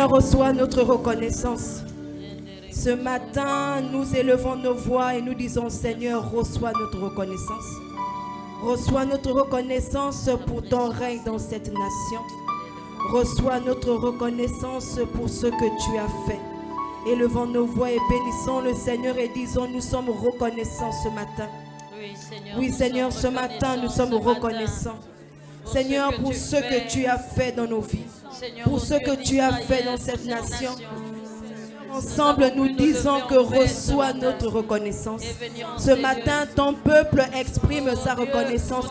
Seigneur, reçois notre reconnaissance. Ce matin, nous élevons nos voix et nous disons, Seigneur, reçois notre reconnaissance. Reçois notre reconnaissance pour ton règne dans cette nation. Reçois notre reconnaissance pour ce que tu as fait. Élevons nos voix et bénissons le Seigneur et disons, nous sommes reconnaissants ce matin. Oui, Seigneur, ce matin, nous sommes reconnaissants. Seigneur, pour ce que tu as fait dans nos vies, pour ce que tu as fait dans cette nation. Ensemble, nous disons que reçois notre reconnaissance. Ce matin, ton peuple exprime sa reconnaissance.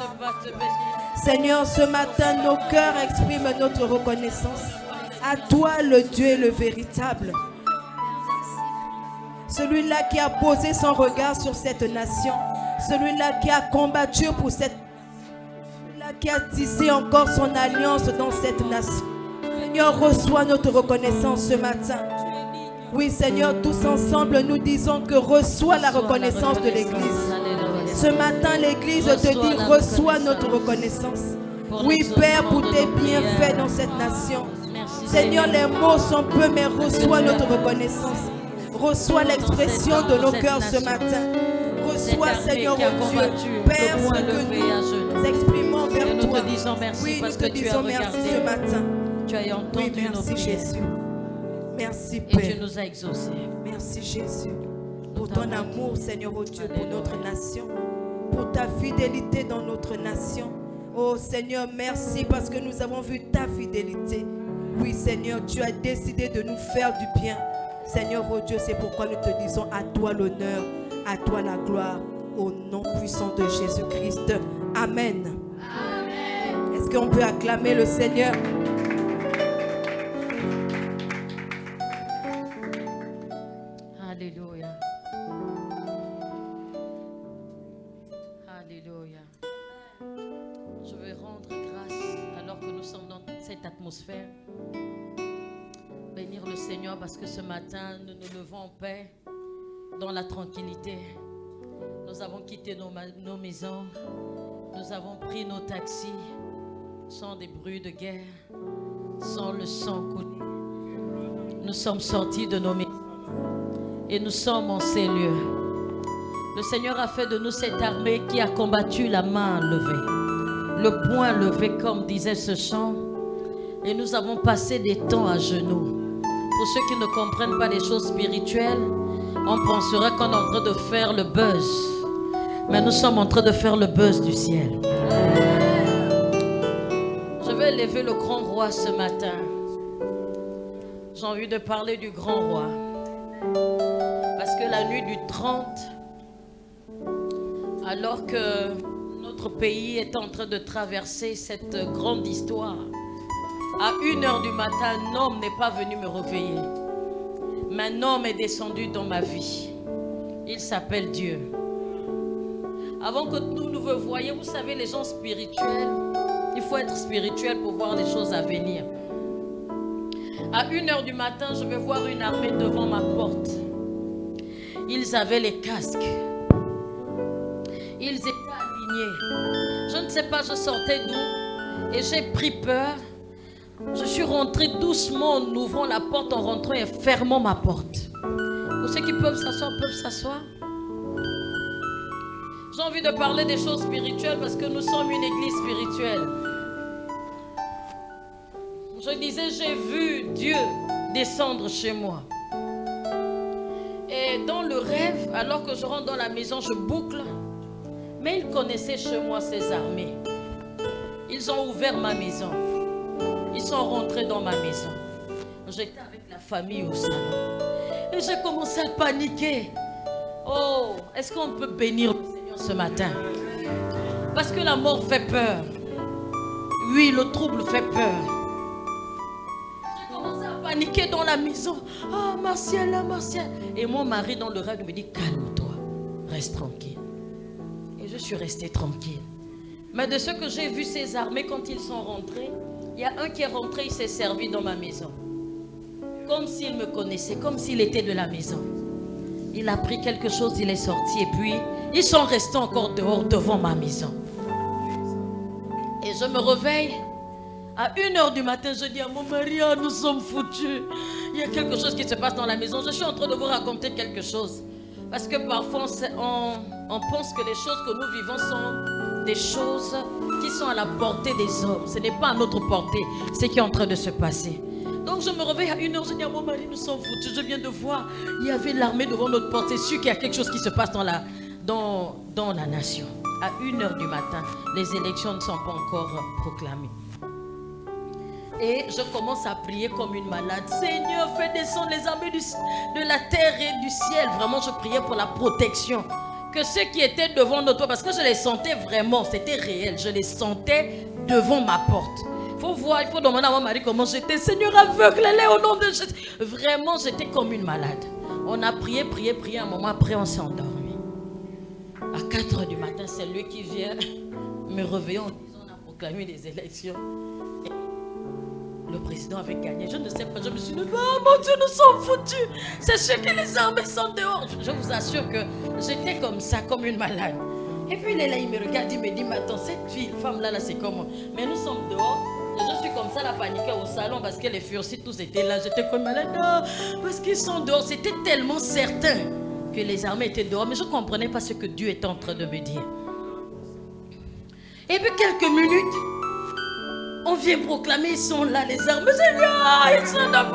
Seigneur, ce matin, nos cœurs expriment notre reconnaissance. À toi, le Dieu le véritable. Celui-là qui a posé son regard sur cette nation. Celui-là qui a combattu pour cette nation. Celui-là qui a tissé encore son alliance dans cette nation. Seigneur, reçois notre reconnaissance ce matin. Oui, Seigneur, tous ensemble, nous disons que reçois la reconnaissance de l'Église. Ce matin, l'Église te dit, reçois notre reconnaissance. Oui, Père, pour tes bienfaits dans cette nation. Seigneur, les mots sont peu, mais reçois notre reconnaissance. Reçois l'expression de nos cœurs ce matin. Reçois, Seigneur, oh Dieu, Père, ce que nous exprimons vers toi. Oui, nous te disons merci ce matin. Tu as entendu oui, nos prières. Jésus. Merci, Père. Et tu nous as exaucés. Merci, Jésus, pour ton amour, Seigneur, oh Dieu, pour notre nation, pour ta fidélité dans notre nation. Oh Seigneur, merci parce que nous avons vu ta fidélité. Oui, Seigneur, tu as décidé de nous faire du bien. Seigneur, oh Dieu, c'est pourquoi nous te disons à toi l'honneur, à toi la gloire, au nom puissant de Jésus-Christ. Amen. Amen. Est-ce qu'on peut acclamer le Seigneur? Alléluia. Alléluia. Je vais rendre grâce alors que nous sommes dans cette atmosphère. Bénir le Seigneur parce que ce matin, nous nous levons en paix, dans la tranquillité. Nous avons quitté nos maisons. Nous avons pris nos taxis sans des bruits de guerre, sans le sang coulé. Nous sommes sortis de nos maisons et nous sommes en ces lieux. Le Seigneur a fait de nous cette armée qui a combattu la main levée, le poing levé, comme disait ce chant. Et nous avons passé des temps à genoux. Pour ceux qui ne comprennent pas les choses spirituelles, on penserait qu'on est en train de faire le buzz. Mais nous sommes en train de faire le buzz du ciel. Je vais élever le grand roi ce matin. J'ai envie de parler du grand roi. Parce que la nuit du 30, alors que notre pays est en train de traverser cette grande histoire, à 1h du matin, un homme n'est pas venu me réveiller. Mais un homme est descendu dans ma vie. Il s'appelle Dieu. Avant que nous nous voyions, vous savez, les gens spirituels, il faut être spirituel pour voir les choses à venir. À 1h du matin, je vais voir une armée devant ma porte. Ils avaient les casques. Ils étaient alignés. Je ne sais pas, je sortais d'où et j'ai pris peur. Je suis rentrée doucement en ouvrant la porte, en rentrant et fermant ma porte. Pour ceux qui peuvent s'asseoir. J'ai envie de parler des choses spirituelles parce que nous sommes une église spirituelle. Je disais, j'ai vu Dieu descendre chez moi. Et dans le rêve, alors que je rentre dans la maison, je boucle. Mais ils connaissaient chez moi ces armées. Ils ont ouvert ma maison. Ils sont rentrés dans ma maison. J'étais avec la famille au salon. Et j'ai commencé à paniquer. Oh, est-ce qu'on peut bénir le Seigneur ce matin? Parce que la mort fait peur. Oui, le trouble fait peur. J'ai commencé à paniquer dans la maison. Ah, Martial, là, Martial. Et mon mari dans le rêve me dit, calme-toi, reste tranquille. Et je suis restée tranquille. Mais de ce que j'ai vu ces armées quand ils sont rentrés, il y a un qui est rentré, il s'est servi dans ma maison. Comme s'il me connaissait, comme s'il était de la maison. Il a pris quelque chose, il est sorti et puis ils sont restés encore dehors devant ma maison. Et je me réveille À 1h du matin, je dis à mon mari, ah, nous sommes foutus. Il y a quelque chose qui se passe dans la maison. Je suis en train de vous raconter quelque chose. Parce que parfois, on pense que les choses que nous vivons sont des choses qui sont à la portée des hommes. Ce n'est pas à notre portée, ce qui est en train de se passer. Donc je me réveille à 1h, je dis à mon mari, nous sommes foutus. Je viens de voir, il y avait l'armée devant notre porte. C'est sûr qu'il y a quelque chose qui se passe dans la nation. À 1h du matin, les élections ne sont pas encore proclamées. Et je commence à prier comme une malade. Seigneur, fais descendre les armées de la terre et du ciel. Vraiment, je priais pour la protection. Que ceux qui étaient devant notre porte, parce que je les sentais vraiment, c'était réel. Je les sentais devant ma porte. Il faut voir, il faut demander à mon mari comment j'étais. Seigneur, aveugle-les au nom de Jésus. Vraiment, j'étais comme une malade. On a prié. Un moment après, on s'est endormi. À 4h du matin, c'est lui qui vient me réveiller en disant on a proclamé les élections. Le président avait gagné, je ne sais pas, je me suis dit, oh mon Dieu, nous sommes foutus. C'est sûr que les armées sont dehors. Je vous assure que j'étais comme ça, comme une malade. Et puis il est là, il me regarde, il me dit, mais attends, cette femme-là, c'est comment? Mais nous sommes dehors. Et je suis comme ça, la paniquée au salon, parce que les furcis, tous étaient là. J'étais comme malade, non, parce qu'ils sont dehors. C'était tellement certain que les armées étaient dehors, mais je ne comprenais pas ce que Dieu était en train de me dire. Et puis quelques minutes, on vient proclamer, ils sont là, les armes. Ils sont là.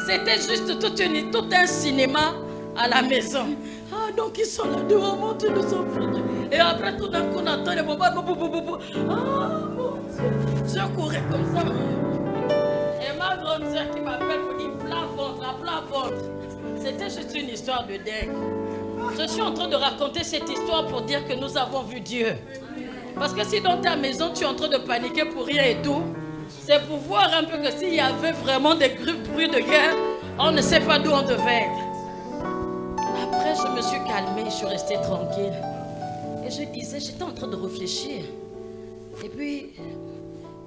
C'était juste tout un cinéma à la maison. Ah, donc ils sont là dehors, mon Dieu, nous sommes foutus. Et après, tout d'un coup, on entend les bombards. Ah, mon Dieu. Je courais comme ça. Et ma grande soeur qui m'appelle pour dire plat ventre. C'était juste une histoire de dingue. Je suis en train de raconter cette histoire pour dire que nous avons vu Dieu. Parce que si dans ta maison, tu es en train de paniquer pour rien et tout, c'est pour voir un peu que s'il y avait vraiment des bruits de guerre, on ne sait pas d'où on devait être. Après, je me suis calmée, je suis restée tranquille. Et je disais, j'étais en train de réfléchir. Et puis,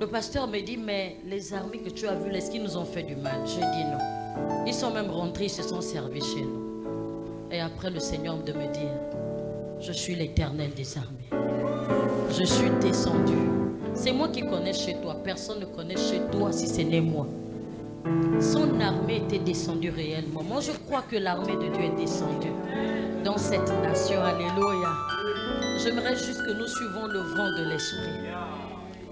le pasteur me dit, mais les armées que tu as vues, est-ce qu'ils nous ont fait du mal? Je dis non. Ils sont même rentrés, ils se sont servis chez nous. Et après, le Seigneur de me dire, je suis l'Éternel des armées. Je suis descendu. C'est moi qui connais chez toi. Personne ne connaît chez toi si ce n'est moi. Son armée était descendue réellement. Moi, je crois que l'armée de Dieu est descendue dans cette nation. Alléluia. J'aimerais juste que nous suivons le vent de l'esprit.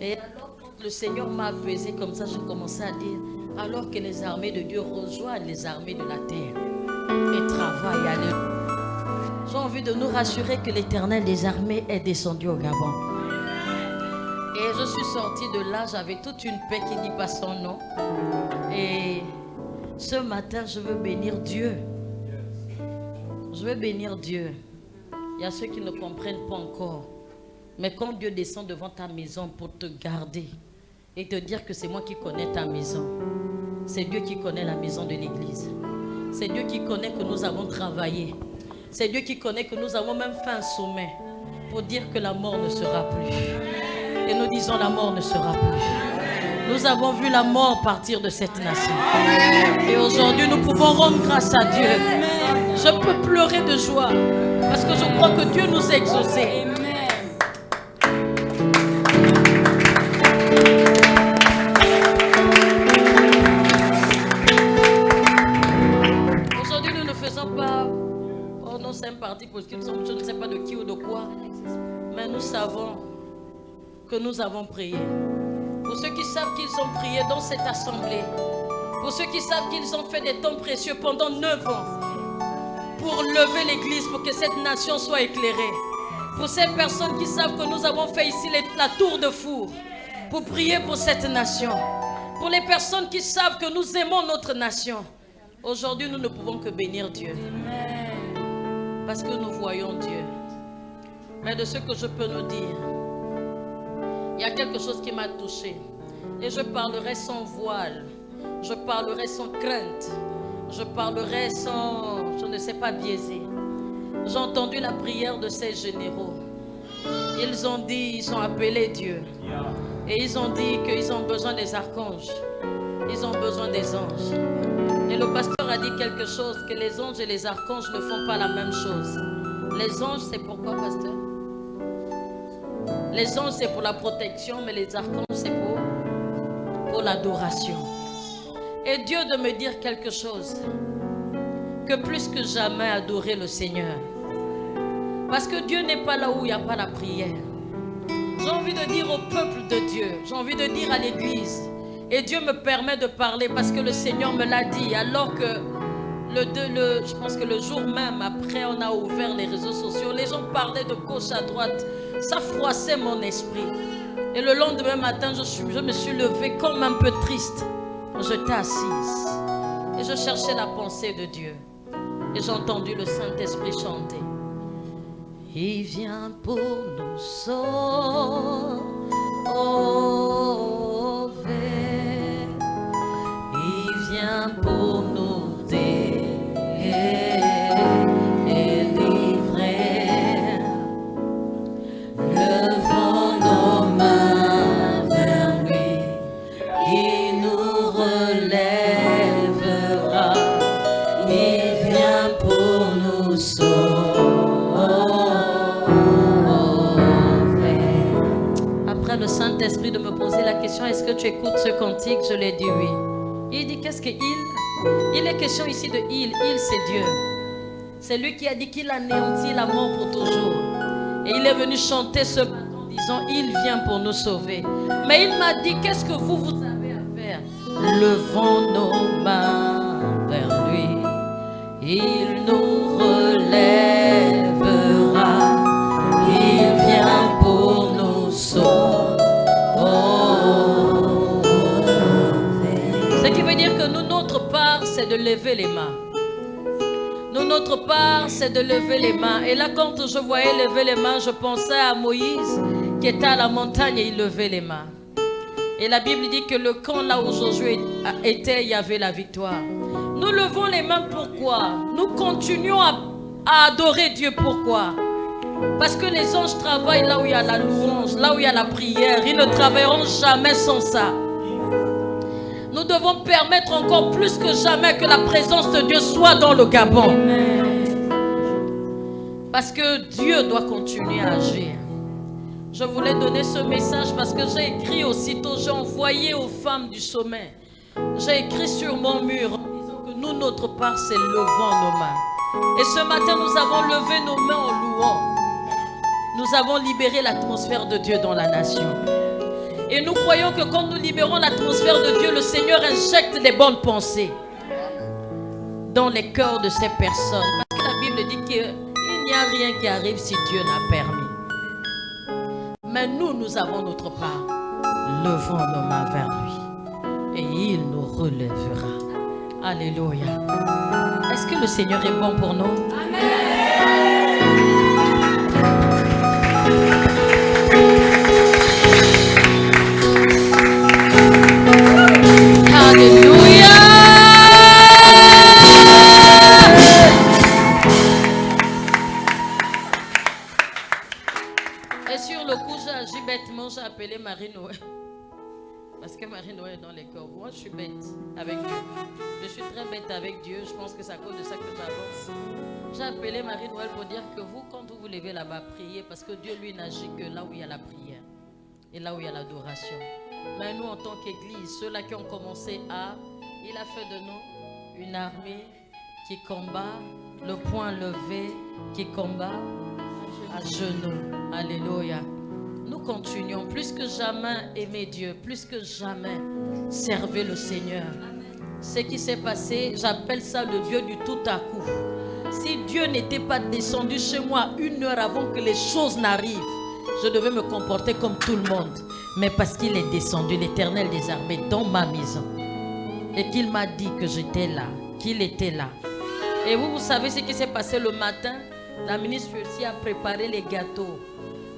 Et alors, quand le Seigneur m'a apaisé comme ça, je commençais à dire, alors que les armées de Dieu rejoignent les armées de la terre et travaillent. Alléluia. J'ai envie de nous rassurer que l'Éternel des armées est descendu au Gabon. Et je suis sortie de là, j'avais toute une paix qui dit pas son nom. Et ce matin, je veux bénir Dieu. Je veux bénir Dieu. Il y a ceux qui ne comprennent pas encore. Mais quand Dieu descend devant ta maison pour te garder et te dire que c'est moi qui connais ta maison, c'est Dieu qui connaît la maison de l'église. C'est Dieu qui connaît que nous avons travaillé. C'est Dieu qui connaît que nous avons même fait un sommet pour dire que la mort ne sera plus. Et nous disons la mort ne sera plus. Nous avons vu la mort partir de cette nation. Et aujourd'hui, nous pouvons rendre grâce à Dieu. Je peux pleurer de joie parce que je crois que Dieu nous a exaucés. Aujourd'hui, nous ne faisons pas... Oh non, c'est un parti politique, je ne sais pas de qui ou de quoi. Mais nous savons que nous avons prié. Pour ceux qui savent qu'ils ont prié dans cette assemblée, pour ceux qui savent qu'ils ont fait des temps précieux pendant 9 ans pour lever l'église, pour que cette nation soit éclairée, pour ces personnes qui savent que nous avons fait ici la tour de four pour prier pour cette nation, pour les personnes qui savent que nous aimons notre nation, aujourd'hui nous ne pouvons que bénir Dieu parce que nous voyons Dieu. Mais de ce que je peux nous dire, il y a quelque chose qui m'a touché. Et je parlerai sans voile. Je parlerai sans crainte. Je parlerai sans, je ne sais pas, biaisé. J'ai entendu la prière de ces généraux. Ils ont dit, ils ont appelé Dieu. Et ils ont dit qu'ils ont besoin des archanges. Ils ont besoin des anges. Et le pasteur a dit quelque chose, que les anges et les archanges ne font pas la même chose. Les anges, c'est pourquoi, pasteur? Les anges, c'est pour la protection, mais les archanges, c'est pour pour l'adoration. Et Dieu de me dire quelque chose, que plus que jamais adorer le Seigneur. Parce que Dieu n'est pas là où il n'y a pas la prière. J'ai envie de dire au peuple de Dieu, j'ai envie de dire à l'église, et Dieu me permet de parler parce que le Seigneur me l'a dit, alors que je pense que le jour même après on a ouvert les réseaux sociaux, les gens parlaient de gauche à droite, ça froissait mon esprit. Et le lendemain matin, je me suis levée comme un peu triste. J'étais assise et je cherchais la pensée de Dieu. Et j'ai entendu le Saint-Esprit chanter. Il vient pour nous sauver. Il vient pour nous délivrer. Levons nos mains vers lui. Il nous relèvera. Il vient pour nous sauver. Le Saint-Esprit de me poser la question, est-ce que tu écoutes ce cantique? Je lui ai dit oui. Il dit, qu'est-ce que il est question ici de il c'est Dieu. C'est lui qui a dit qu'il anéantit la mort pour toujours. Et il est venu chanter ce matin en disant, il vient pour nous sauver. Mais il m'a dit, qu'est-ce que vous avez à faire? Levons nos mains vers lui. Il nous relèvera. Il vient pour nous sauver. Ce qui veut dire que nous, notre part, c'est de lever les mains. Nous, notre part, c'est de lever les mains. Et là, quand je voyais lever les mains, je pensais à Moïse qui était à la montagne et il levait les mains. Et la Bible dit que le camp là où Josué était, il y avait la victoire. Nous levons les mains pourquoi? Nous continuons à adorer Dieu pourquoi? Parce que les anges travaillent là où il y a la louange, là où il y a la prière. Ils ne travailleront jamais sans ça. Nous devons permettre encore plus que jamais que la présence de Dieu soit dans le Gabon. Parce que Dieu doit continuer à agir. Je voulais donner ce message parce que j'ai écrit aussitôt, j'ai envoyé aux femmes du sommet. J'ai écrit sur mon mur en disant que nous, notre part, c'est levant nos mains. Et ce matin, nous avons levé nos mains en louant. Nous avons libéré l'atmosphère de Dieu dans la nation. Et nous croyons que quand nous libérons l'atmosphère de Dieu, le Seigneur injecte les bonnes pensées dans les cœurs de ces personnes. Parce que la Bible dit qu'il n'y a rien qui arrive si Dieu n'a permis. Mais nous avons notre part. Levons nos mains vers lui. Et il nous relèvera. Alléluia. Est-ce que le Seigneur est bon pour nous? Amen. Alléluia. Et sur le coup, j'ai agi bêtement, j'ai appelé Marie-Noël. Parce que Marie-Noël est dans les corps. Moi, je suis bête avec Dieu. Je suis très bête avec Dieu. Je pense que c'est à cause de ça que j'avance. J'ai appelé Marie-Noël pour dire que vous, quand vous vous levez là-bas, priez. Parce que Dieu, lui, n'agit que là où il y a la prière. Et là où il y a l'adoration. Mais nous, en tant qu'Église, ceux-là qui ont commencé il a fait de nous une armée qui combat, le poing levé, qui combat à genoux. Alléluia. Nous continuons plus que jamais aimer Dieu, plus que jamais servir le Seigneur. Ce qui s'est passé, j'appelle ça le Dieu du tout à coup. Si Dieu n'était pas descendu chez moi 1 heure avant que les choses n'arrivent, je devais me comporter comme tout le monde. Mais parce qu'il est descendu, l'Éternel des armées, dans ma maison. Et qu'il m'a dit que j'étais là, qu'il était là. Et vous savez ce qui s'est passé le matin? La ministre aussi a préparé les gâteaux,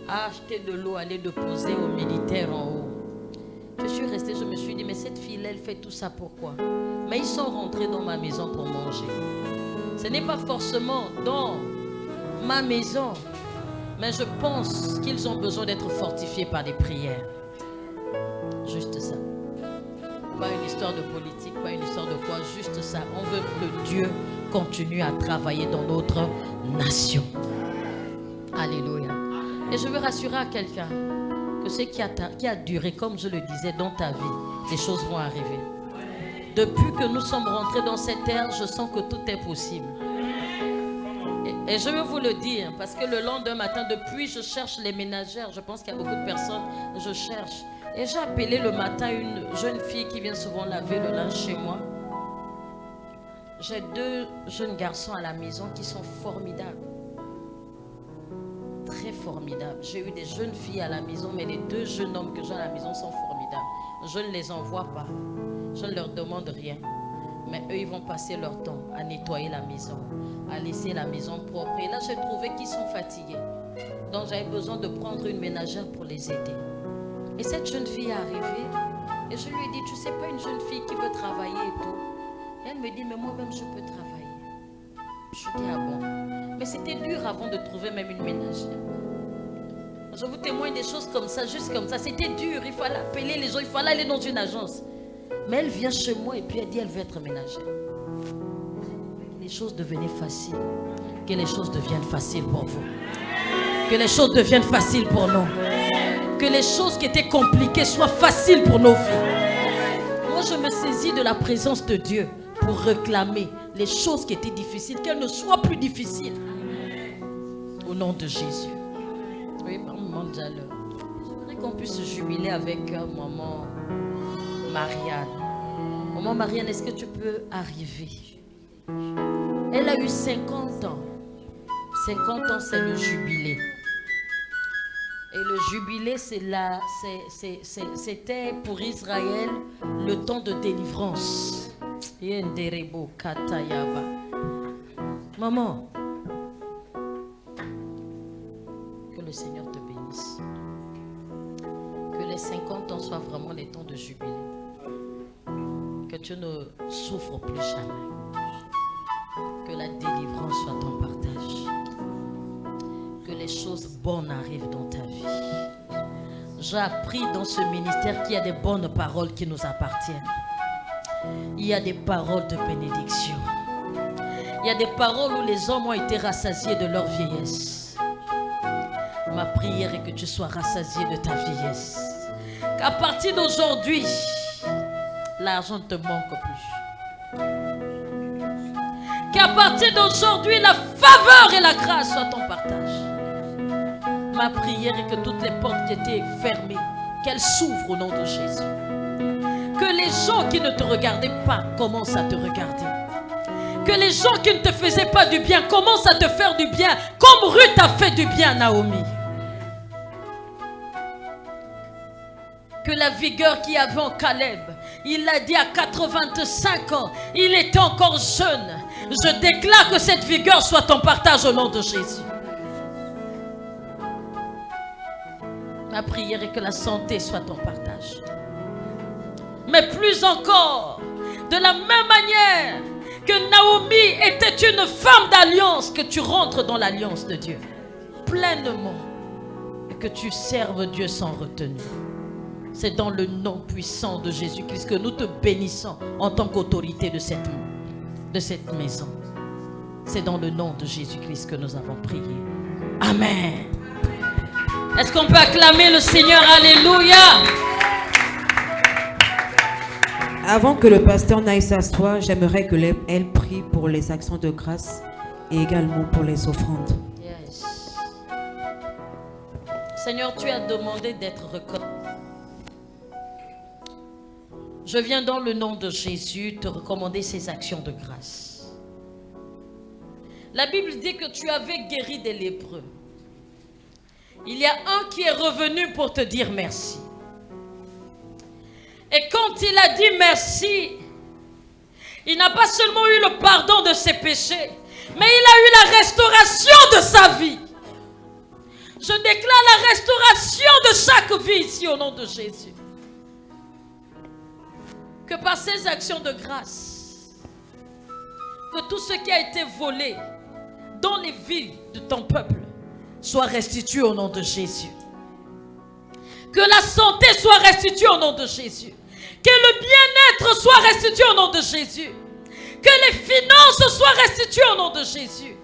a acheté de l'eau, aller déposer aux militaires en haut. Je suis restée, je me suis dit, mais cette fille, elle fait tout ça pourquoi? Mais ils sont rentrés dans ma maison pour manger. Ce n'est pas forcément dans ma maison, mais je pense qu'ils ont besoin d'être fortifiés par des prières. Juste ça. Pas une histoire de politique, pas une histoire de quoi, juste ça. On veut que Dieu continue à travailler dans notre nation. Alléluia. Et je veux rassurer à quelqu'un, que ce qui a duré, comme je le disais, dans ta vie, les choses vont arriver. Depuis que nous sommes rentrés dans cette ère, je sens que tout est possible. Et je veux vous le dire, parce que le lendemain matin, depuis, je cherche les ménagères. Je pense qu'il y a beaucoup de personnes, je cherche. Et j'ai appelé le matin une jeune fille qui vient souvent laver le linge chez moi. J'ai 2 jeunes garçons à la maison qui sont formidables. Très formidables. J'ai eu des jeunes filles à la maison, mais les 2 jeunes hommes que j'ai à la maison sont formidables. Je ne les envoie pas. Je ne leur demande rien. Mais eux, ils vont passer leur temps à nettoyer la maison, à laisser la maison propre. Et là, j'ai trouvé qu'ils sont fatigués. Donc, j'avais besoin de prendre une ménagère pour les aider. Et cette jeune fille est arrivée. Et je lui ai dit, tu sais pas, une jeune fille qui veut travailler et tout. Et elle me dit, mais moi-même, je peux travailler. Je dis, ah bon. Mais c'était dur avant de trouver même une ménagère. Je vous témoigne des choses comme ça, juste comme ça. C'était dur. Il fallait appeler les gens, il fallait aller dans une agence. Mais elle vient chez moi et puis elle dit elle veut être ménagère. Les choses devenaient faciles. Que les choses deviennent faciles pour vous. Que les choses deviennent faciles pour nous. Que les choses qui étaient compliquées soient faciles pour nos vies. Moi je me saisis de la présence de Dieu pour réclamer les choses qui étaient difficiles, qu'elles ne soient plus difficiles. Au nom de Jésus. Oui, maman Diallo. J'aimerais qu'on puisse se jubiler avec maman Marianne. Maman Marianne, est-ce que tu peux arriver? Elle a eu 50 ans. 50 ans, c'est le jubilé. Et le jubilé, c'était pour Israël le temps de délivrance. Maman, que le Seigneur te bénisse. Que les 50 ans soient vraiment les temps de jubilé. Que tu ne souffres plus jamais. Que la délivrance soit ton partage. Que les choses bonnes arrivent dans ta vie. J'ai appris dans ce ministère qu'il y a des bonnes paroles qui nous appartiennent. Il y a des paroles de bénédiction. Il y a des paroles où les hommes ont été rassasiés de leur vieillesse. Ma prière est que tu sois rassasié de ta vieillesse. Qu'à partir d'aujourd'hui, l'argent ne te manque plus. Qu'à partir d'aujourd'hui, la faveur et la grâce soient ton partage. Ma prière est que toutes les portes qui étaient fermées, qu'elles s'ouvrent au nom de Jésus. Que les gens qui ne te regardaient pas commencent à te regarder. Que les gens qui ne te faisaient pas du bien commencent à te faire du bien, comme Ruth a fait du bien à Naomi. Que la vigueur qu'il y avait en Caleb, il l'a dit à 85 ans, il était encore jeune. Je déclare que cette vigueur soit ton partage au nom de Jésus. Ma prière est que la santé soit ton partage. Mais plus encore, de la même manière que Naomi était une femme d'alliance, que tu rentres dans l'alliance de Dieu pleinement et que tu serves Dieu sans retenue. C'est dans le nom puissant de Jésus-Christ que nous te bénissons en tant qu'autorité de cette maison. C'est dans le nom de Jésus-Christ que nous avons prié. Amen. Est-ce qu'on peut acclamer le Seigneur? Alléluia. Avant que le pasteur n'aille s'asseoir, j'aimerais qu'elle prie pour les actions de grâce et également pour les offrandes. Yes. Seigneur, tu as demandé d'être reconnu. Je viens dans le nom de Jésus te recommander ces actions de grâce. La Bible dit que tu avais guéri des lépreux. Il y a un qui est revenu pour te dire merci. Et quand il a dit merci, il n'a pas seulement eu le pardon de ses péchés, mais il a eu la restauration de sa vie. Je déclare la restauration de chaque vie ici au nom de Jésus. Que par ces actions de grâce, que tout ce qui a été volé dans les villes de ton peuple soit restitué au nom de Jésus. Que la santé soit restituée au nom de Jésus. Que le bien-être soit restitué au nom de Jésus. Que les finances soient restituées au nom de Jésus.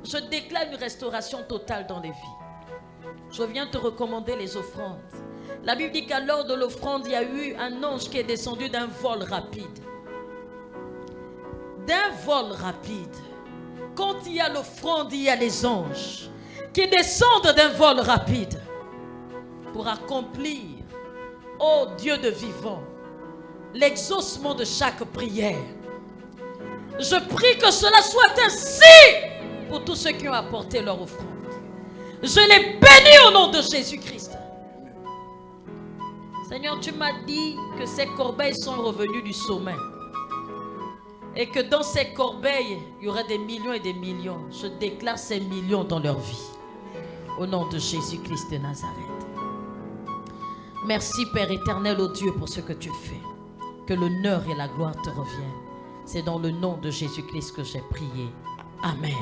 Je déclare une restauration totale dans les vies. Je viens te recommander les offrandes. La Bible dit qu'à l'heure de l'offrande, il y a eu un ange qui est descendu d'un vol rapide. D'un vol rapide. Quand il y a l'offrande, il y a les anges qui descendent d'un vol rapide pour accomplir, ô Dieu de vivant, l'exaucement de chaque prière. Je prie que cela soit ainsi pour tous ceux qui ont apporté leur offrande. Je les bénis au nom de Jésus-Christ. Seigneur, tu m'as dit que ces corbeilles sont revenues du sommet. Et que dans ces corbeilles, il y aurait des millions et des millions. Je déclare ces millions dans leur vie. Au nom de Jésus-Christ de Nazareth. Merci Père éternel, ô Dieu, pour ce que tu fais. Que l'honneur et la gloire te reviennent. C'est dans le nom de Jésus-Christ que j'ai prié. Amen.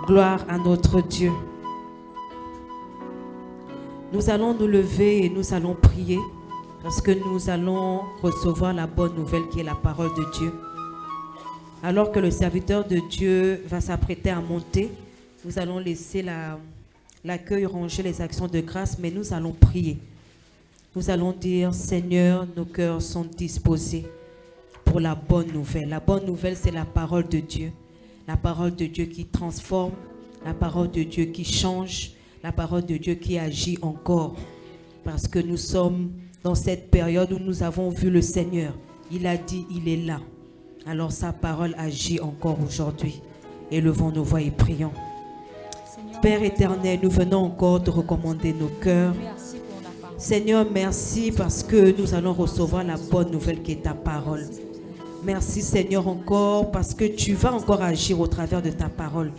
Gloire à notre Dieu. Nous allons nous lever et nous allons prier parce que nous allons recevoir la bonne nouvelle qui est la parole de Dieu. Alors que le serviteur de Dieu va s'apprêter à monter, nous allons laisser l'accueil ranger les actions de grâce, mais nous allons prier. Nous allons dire, Seigneur, nos cœurs sont disposés pour la bonne nouvelle. La bonne nouvelle, c'est la parole de Dieu. La parole de Dieu qui transforme, la parole de Dieu qui change, la parole de Dieu qui agit encore. Parce que nous sommes dans cette période où nous avons vu le Seigneur. Il a dit, il est là. Alors sa parole agit encore aujourd'hui. Élevons nos voix et prions. Père éternel, nous venons encore te recommander nos cœurs. Seigneur, merci parce que nous allons recevoir la bonne nouvelle qui est ta parole. Merci Seigneur encore parce que tu vas encore agir au travers de ta parole.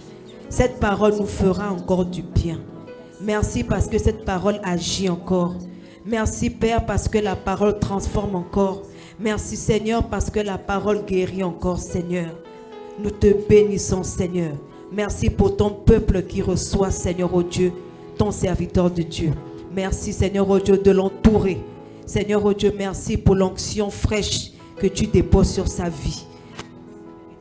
Cette parole nous fera encore du bien. Merci parce que cette parole agit encore. Merci Père parce que la parole transforme encore. Merci Seigneur parce que la parole guérit encore Seigneur. Nous te bénissons Seigneur. Merci pour ton peuple qui reçoit Seigneur oh Dieu, ton serviteur de Dieu. Merci Seigneur oh Dieu de l'entourer. Seigneur oh Dieu, merci pour l'onction fraîche que tu déposes sur sa vie.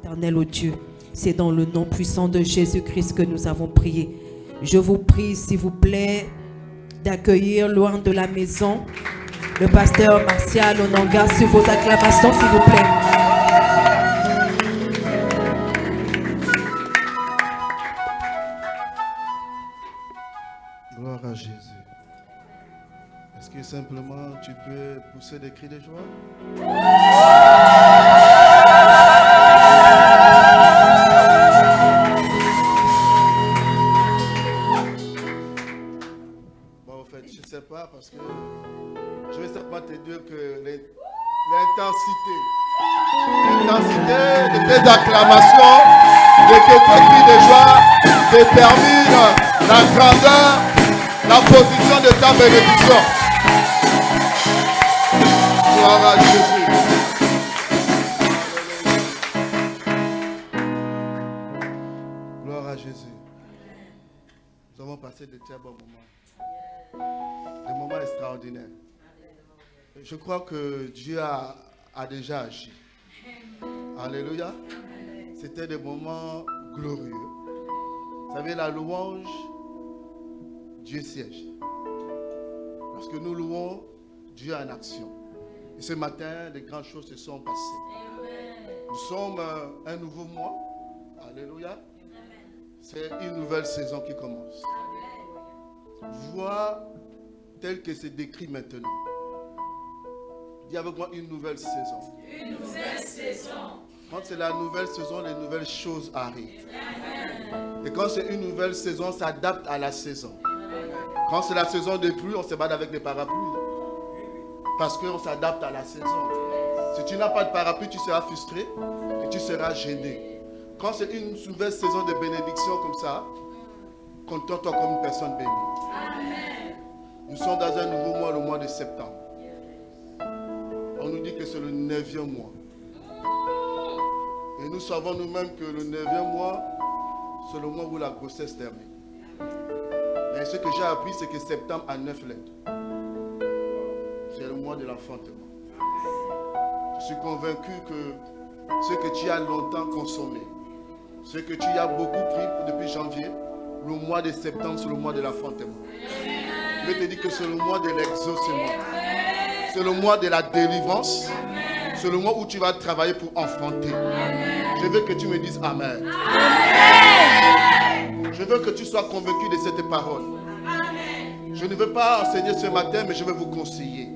Éternel oh Dieu, c'est dans le nom puissant de Jésus-Christ que nous avons prié. Je vous prie s'il vous plaît d'accueillir loin de la maison le pasteur Martial Onanga sur vos acclamations s'il vous plaît. Gloire à Jésus. Est-ce que simplement tu peux pousser des cris de joie? Bon, en fait, je ne sais pas parce que je vais simplement te dire que l'intensité de tes acclamations, de tes cris de joie détermine la grandeur, la position de ta bénédiction. Gloire à Jésus. Gloire à Jésus. Nous avons passé de très bons moments. Des moments extraordinaires. Je crois que Dieu a déjà agi. Alléluia. C'était des moments glorieux. Vous savez, la louange, Dieu siège. Parce que nous louons Dieu en action. Et ce matin, des grandes choses se sont passées. Nous sommes un nouveau mois. Alléluia. C'est une nouvelle saison qui commence. Vois tel que c'est décrit maintenant. Dis avec moi une nouvelle saison. Une nouvelle saison. Quand c'est la nouvelle saison, les nouvelles choses arrivent. Et quand c'est une nouvelle saison, on s'adapte à la saison. Quand c'est la saison de pluie, on se bat avec des parapluies. Parce qu'on s'adapte à la saison. Si tu n'as pas de parapluie, tu seras frustré et tu seras gêné. Quand c'est une nouvelle saison de bénédiction comme ça, contente-toi comme une personne bénie. Amen. Nous sommes dans un nouveau mois, le mois de septembre. On nous dit que c'est le 9e mois. Et nous savons nous-mêmes que le 9e mois, c'est le mois où la grossesse termine. Mais ce que j'ai appris, c'est que septembre a 9 lettres. C'est le mois de l'enfantement. Je suis convaincu que ce que tu as longtemps consommé, Ce que tu as beaucoup pris depuis janvier, le mois de septembre, c'est le mois de l'affrontement. Je te dis que c'est le mois de l'exaucement. C'est le mois de la délivrance. C'est le mois où tu vas travailler pour affronter. Je veux que tu me dises Amen. Je veux que tu sois convaincu de cette parole. Je ne veux pas enseigner ce matin, mais je vais vous conseiller.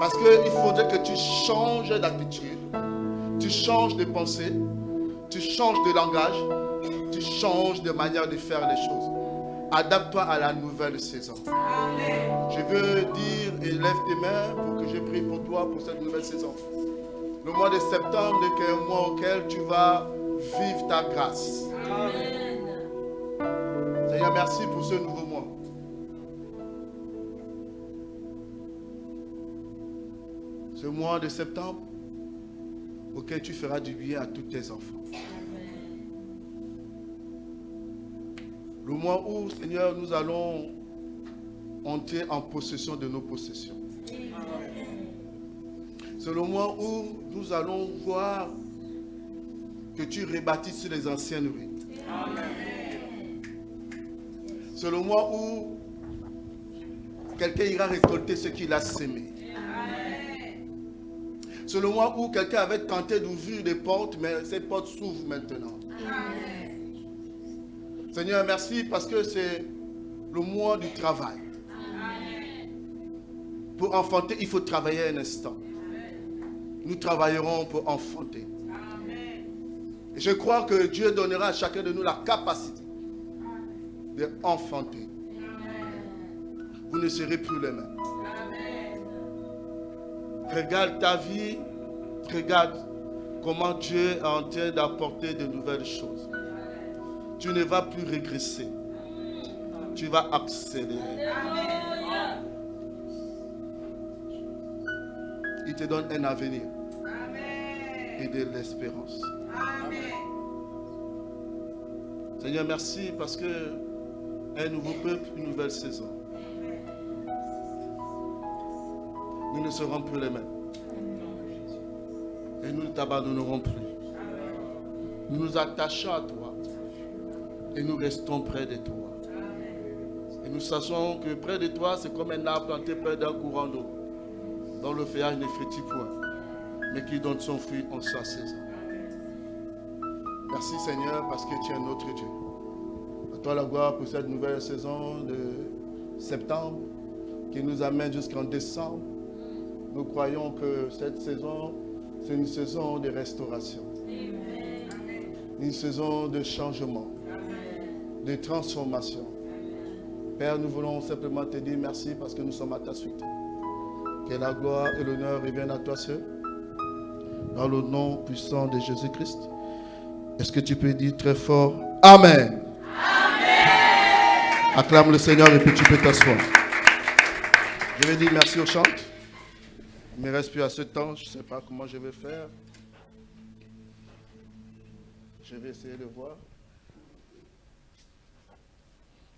Parce qu'il faudrait que tu changes d'attitude, tu changes de pensée, tu changes de langage, tu changes de manière de faire les choses. Adapte-toi à la nouvelle saison. Je veux dire, élève tes mains pour que je prie pour toi pour cette nouvelle saison. Le mois de septembre n'est qu'un mois auquel tu vas vivre ta grâce. Seigneur, merci pour ce nouveau mois. Ce mois de septembre auquel tu feras du bien à tous tes enfants. Le mois où, Seigneur, nous allons entrer en possession de nos possessions. C'est le mois où nous allons voir que tu rebâtisses les anciennes ruines. C'est le mois où quelqu'un ira récolter ce qu'il a sémé. C'est le mois où quelqu'un avait tenté d'ouvrir des portes, mais ces portes s'ouvrent maintenant. Seigneur, merci parce que c'est le mois du travail. Pour enfanter, il faut travailler un instant. Nous travaillerons pour enfanter. Et je crois que Dieu donnera à chacun de nous la capacité d'enfanter. Vous ne serez plus les mêmes. Regarde ta vie, regarde comment Dieu est en train d'apporter de nouvelles choses. Tu ne vas plus régresser. Tu vas accélérer. Il te donne un avenir et de l'espérance. Seigneur, merci parce que un nouveau peuple, une nouvelle saison. Nous ne serons plus les mêmes. Et nous ne t'abandonnerons plus. Nous nous attachons à toi. Et nous restons près de toi. Et nous sachons que près de toi, c'est comme un arbre planté près d'un courant d'eau, dont le feuillage ne frétille point, mais qui donne son fruit en sa saison. Merci Seigneur, parce que tu es notre Dieu. À toi la gloire pour cette nouvelle saison de septembre, qui nous amène jusqu'en décembre. Nous croyons que cette saison, c'est une saison de restauration. Une saison de changement, de transformation. Père, nous voulons simplement te dire merci parce que nous sommes à ta suite. Que la gloire et l'honneur reviennent à toi seul. Dans le nom puissant de Jésus-Christ. Est-ce que tu peux dire très fort Amen. Amen. Acclame le Seigneur et puis tu peux t'asseoir. Je vais dire merci aux chantes. Il ne me reste plus à ce temps. Je ne sais pas comment je vais faire. Je vais essayer de voir.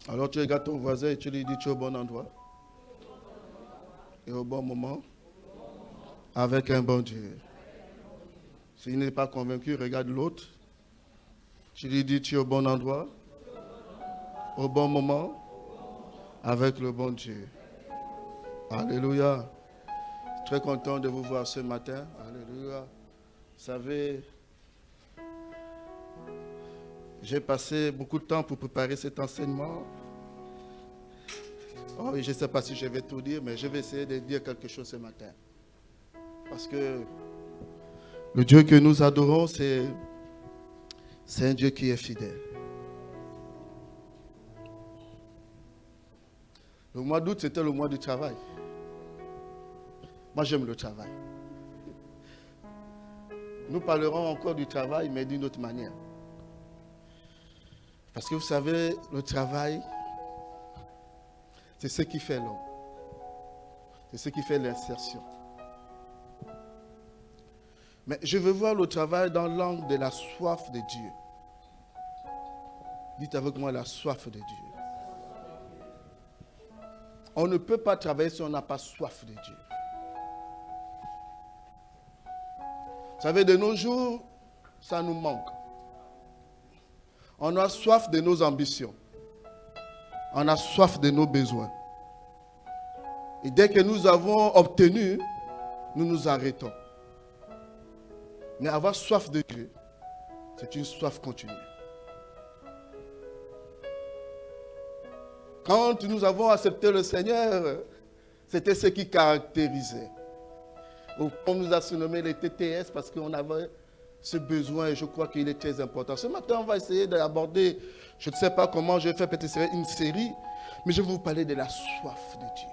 Alors tu regardes ton voisin et tu lui dis tu es au bon endroit. Et au bon moment. Avec un bon Dieu. S'il n'est pas convaincu, regarde l'autre. Tu lui dis tu es au bon endroit. Au bon moment. Avec le bon Dieu. Alléluia. Très content de vous voir ce matin. Alléluia. Vous savez, j'ai passé beaucoup de temps pour préparer cet enseignement. Oh, je ne sais pas si je vais tout dire, mais je vais essayer de dire quelque chose ce matin. Parce que le Dieu que nous adorons, c'est un Dieu qui est fidèle. Le mois d'août, c'était le mois du travail. Moi, j'aime le travail. Nous parlerons encore du travail, mais d'une autre manière. Parce que vous savez, le travail, c'est ce qui fait l'homme. C'est ce qui fait l'insertion. Mais je veux voir le travail dans l'angle de la soif de Dieu. Dites avec moi la soif de Dieu. On ne peut pas travailler si on n'a pas soif de Dieu. Vous savez, de nos jours, ça nous manque. On a soif de nos ambitions. On a soif de nos besoins. Et dès que nous avons obtenu, nous nous arrêtons. Mais avoir soif de Dieu, c'est une soif continue. Quand nous avons accepté le Seigneur, c'était ce qui caractérisait. On nous a surnommé les TTS parce qu'on avait ce besoin et je crois qu'il est très important. Ce matin, on va essayer d'aborder, je ne sais pas comment je vais faire, peut-être une série, mais je vais vous parler de la soif de Dieu.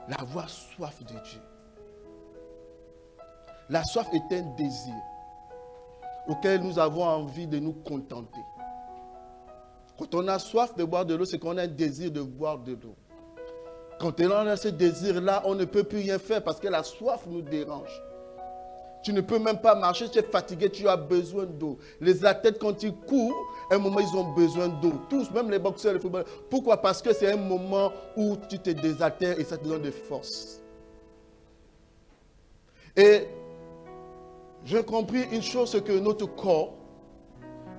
L'avoir soif de Dieu. La soif est un désir auquel nous avons envie de nous contenter. Quand on a soif de boire de l'eau, c'est qu'on a un désir de boire de l'eau. Quand on a ce désir-là, on ne peut plus rien faire parce que la soif nous dérange. Tu ne peux même pas marcher, tu es fatigué, tu as besoin d'eau. Les athlètes, quand ils courent, à un moment, ils ont besoin d'eau. Tous, même les boxeurs, les footballeurs. Pourquoi? Parce que c'est un moment où tu te désaltères et ça te donne de force. Et j'ai compris une chose, c'est que notre corps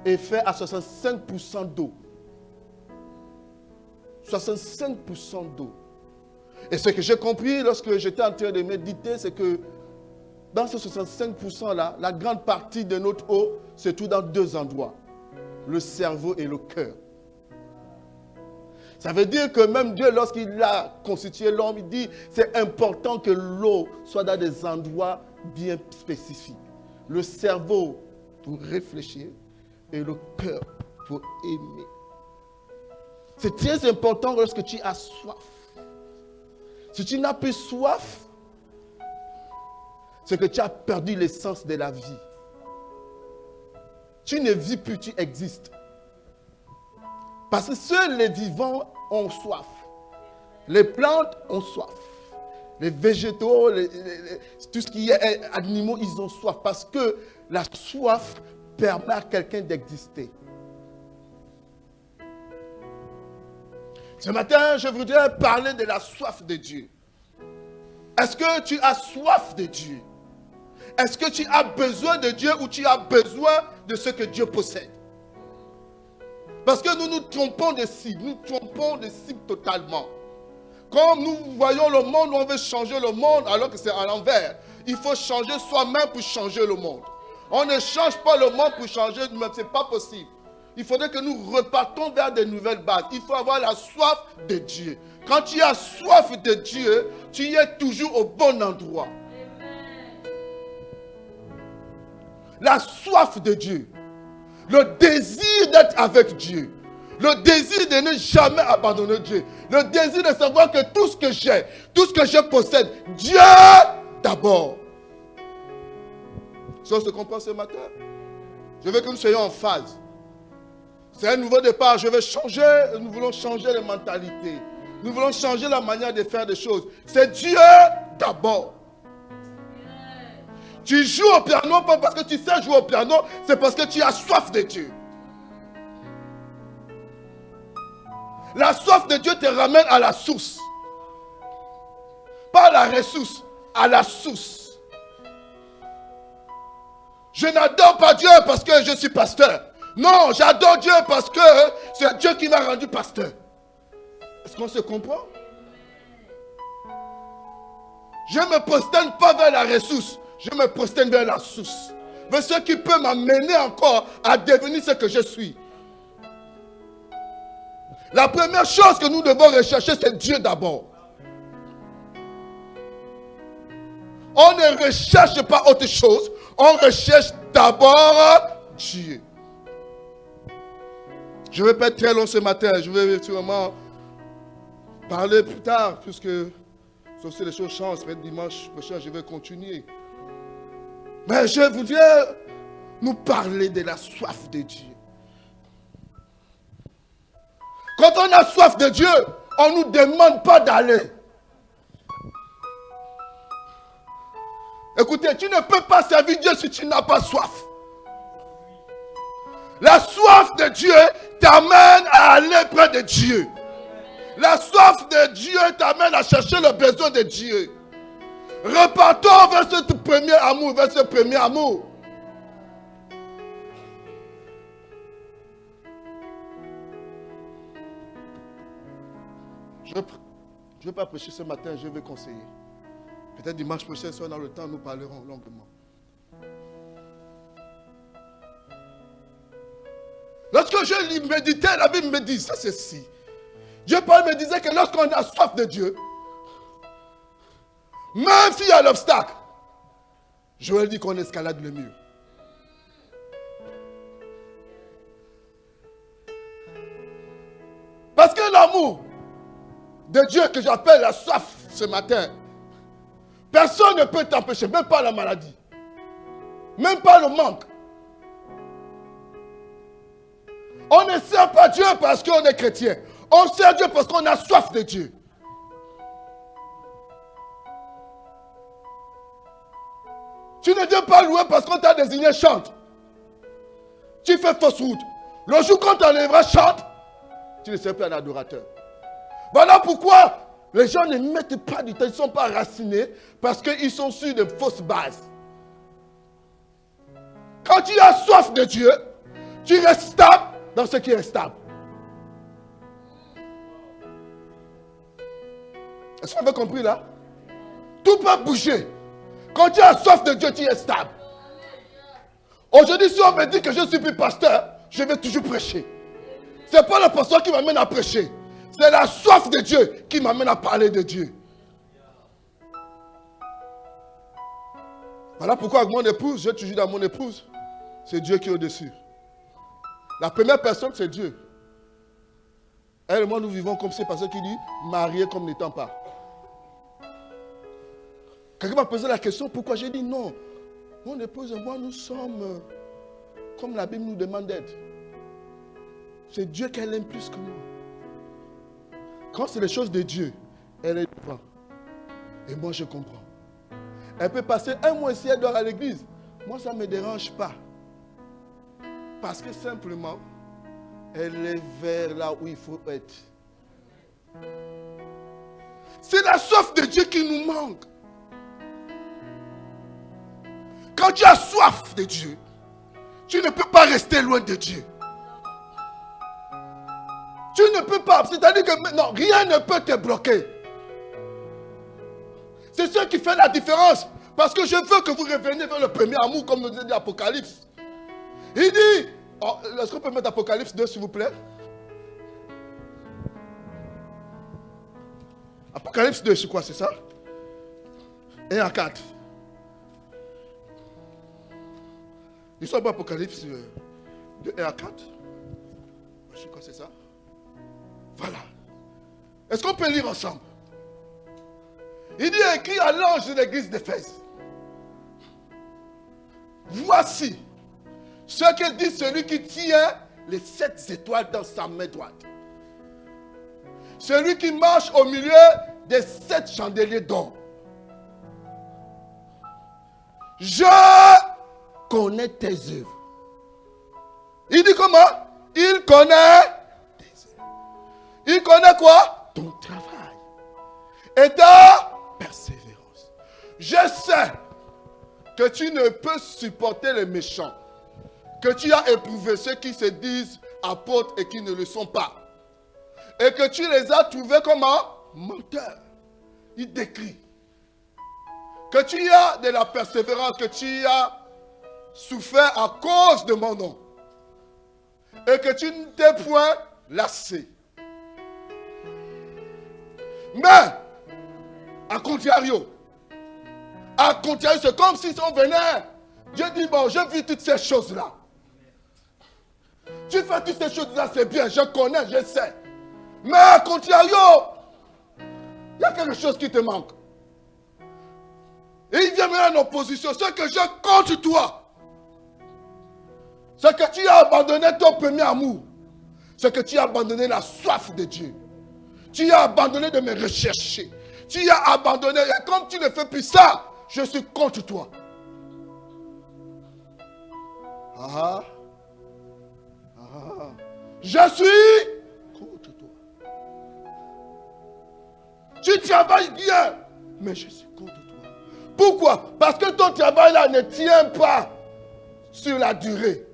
est fait à 65% d'eau. 65% d'eau. Et ce que j'ai compris lorsque j'étais en train de méditer, c'est que dans ce 65%-là, la grande partie de notre eau se trouve dans deux endroits. Le cerveau et le cœur. Ça veut dire que même Dieu, lorsqu'il a constitué l'homme, il dit c'est important que l'eau soit dans des endroits bien spécifiques. Le cerveau pour réfléchir et le cœur pour aimer. C'est très important lorsque tu as soif. Si tu n'as plus soif, c'est que tu as perdu l'essence de la vie. Tu ne vis plus, tu existes. Parce que seuls les vivants ont soif. Les plantes ont soif. Les végétaux, tout ce qui est animaux, ils ont soif. Parce que la soif permet à quelqu'un d'exister. Ce matin, je voudrais parler de la soif de Dieu. Est-ce que tu as soif de Dieu? Est-ce que tu as besoin de Dieu ou tu as besoin de ce que Dieu possède? Parce que nous nous trompons de cible. Nous trompons de cible totalement. Comme nous voyons le monde, on veut changer le monde alors que c'est à l'envers. Il faut changer soi-même pour changer le monde. On ne change pas le monde pour changer nous-mêmes. Ce n'est pas possible. Il faudrait que nous repartons vers de nouvelles bases. Il faut avoir la soif de Dieu. Quand tu as soif de Dieu, tu es toujours au bon endroit. La soif de Dieu. Le désir d'être avec Dieu. Le désir de ne jamais abandonner Dieu. Le désir de savoir que tout ce que j'ai, tout ce que je possède, Dieu d'abord. Ça, on se comprend ce matin? Je veux que nous soyons en phase. C'est un nouveau départ. Je veux changer. Nous voulons changer les mentalités. Nous voulons changer la manière de faire des choses. C'est Dieu d'abord. Tu joues au piano pas parce que tu sais jouer au piano, c'est parce que tu as soif de Dieu. La soif de Dieu te ramène à la source. Pas à la ressource, à la source. Je n'adore pas Dieu parce que je suis pasteur. Non, j'adore Dieu parce que c'est Dieu qui m'a rendu pasteur. Est-ce qu'on se comprend? Je ne me prosterne pas vers la ressource. Je me prosterne vers la source. Vers ce qui peut m'amener encore à devenir ce que je suis. La première chose que nous devons rechercher, c'est Dieu d'abord. On ne recherche pas autre chose. On recherche d'abord Dieu. Je ne vais pas être très long ce matin. Je vais sûrement parler plus tard, puisque sauf si les choses changent, peut-être dimanche prochain, je vais continuer. Mais je voudrais nous parler de la soif de Dieu. Quand on a soif de Dieu, on ne nous demande pas d'aller. Écoutez, tu ne peux pas servir Dieu si tu n'as pas soif. La soif de Dieu t'amène à aller près de Dieu. La soif de Dieu t'amène à chercher le besoin de Dieu. Repartons vers ce premier amour, vers ce premier amour. Je ne vais pas prêcher ce matin, je vais conseiller. Peut-être dimanche prochain, si on a le temps, nous parlerons longuement. Lorsque je méditais, la Bible me dit, ça c'est si. Dieu Paul me disait que lorsqu'on a soif de Dieu, même s'il y a l'obstacle, Joël dit qu'on escalade le mur. Parce que l'amour de Dieu que j'appelle la soif ce matin, personne ne peut t'empêcher, même pas la maladie, même pas le manque. On ne sert pas Dieu parce qu'on est chrétien. On sert Dieu parce qu'on a soif de Dieu. Tu ne viens pas louer parce qu'on t'a désigné chante. Tu fais fausse route. Le jour qu'on t'enlèvera chante, tu ne seras plus un adorateur. Voilà pourquoi les gens ne mettent pas du temps, ils ne sont pas racinés parce qu'ils sont sur de fausses bases. Quand tu as soif de Dieu, tu restes stable dans ce qui est stable. Est-ce que vous avez compris là? Tout peut bouger. Quand tu as soif de Dieu, tu es stable. Aujourd'hui, si on me dit que je ne suis plus pasteur, je vais toujours prêcher. Ce n'est pas le pasteur qui m'amène à prêcher. C'est la soif de Dieu qui m'amène à parler de Dieu. Voilà pourquoi avec mon épouse, j'ai toujours dans mon épouse, c'est Dieu qui est au-dessus. La première personne, c'est Dieu. Elle et moi, nous vivons comme c'est parce qu'il dit mariés comme n'étant pas. Quelqu'un m'a posé la question, pourquoi? J'ai dit non. Mon épouse et moi, nous sommes comme la Bible nous demande d'être. C'est Dieu qu'elle aime plus que nous. Quand c'est les choses de Dieu, elle est devant. Et moi, je comprends. Elle peut passer un mois ici, elle dort à l'église. Moi, ça ne me dérange pas. Parce que simplement, elle est vers là où il faut être. C'est la soif de Dieu qui nous manque. Quand tu as soif de Dieu, tu ne peux pas rester loin de Dieu. Tu ne peux pas. C'est-à-dire que maintenant, rien ne peut te bloquer. C'est ce qui fait la différence. Parce que je veux que vous reveniez vers le premier amour, comme nous dit l'Apocalypse. Il dit, est-ce qu'on peut mettre Apocalypse 2, s'il vous plaît? Apocalypse 2, c'est quoi, c'est ça? 1 à 4. Ils sont pas Apocalypse de 1 à 4. Je sais quoi, c'est ça? Voilà. Est-ce qu'on peut lire ensemble? Il dit écrit à l'ange de l'église d'Éphèse. Voici ce que dit celui qui tient les 7 étoiles dans sa main droite. Celui qui marche au milieu des 7 chandeliers d'or. Je connais tes œuvres. Il dit comment? Il connaît tes œuvres. Il connaît quoi? Ton travail. Et ta persévérance. Je sais que tu ne peux supporter les méchants. Que tu as éprouvé ceux qui se disent apôtres et qui ne le sont pas. Et que tu les as trouvés comment? Menteurs. Il décrit. Que tu as de la persévérance, que tu as souffert à cause de mon nom. Et que tu ne t'es point lassé. Mais, à contrario, c'est comme si on venait. Dieu dit, bon, je vis toutes ces choses-là. Tu fais toutes ces choses-là, c'est bien, je connais, je sais. Mais à contrario, il y a quelque chose qui te manque. Et il vient maintenant en opposition. Ce que je contre toi, c'est que tu as abandonné ton premier amour. C'est que tu as abandonné la soif de Dieu. Tu as abandonné de me rechercher. Tu as abandonné. Et comme tu ne fais plus ça, je suis contre toi. Ah. Ah. Je suis contre toi. Tu travailles bien, mais je suis contre toi. Pourquoi? Parce que ton travail là ne tient pas sur la durée.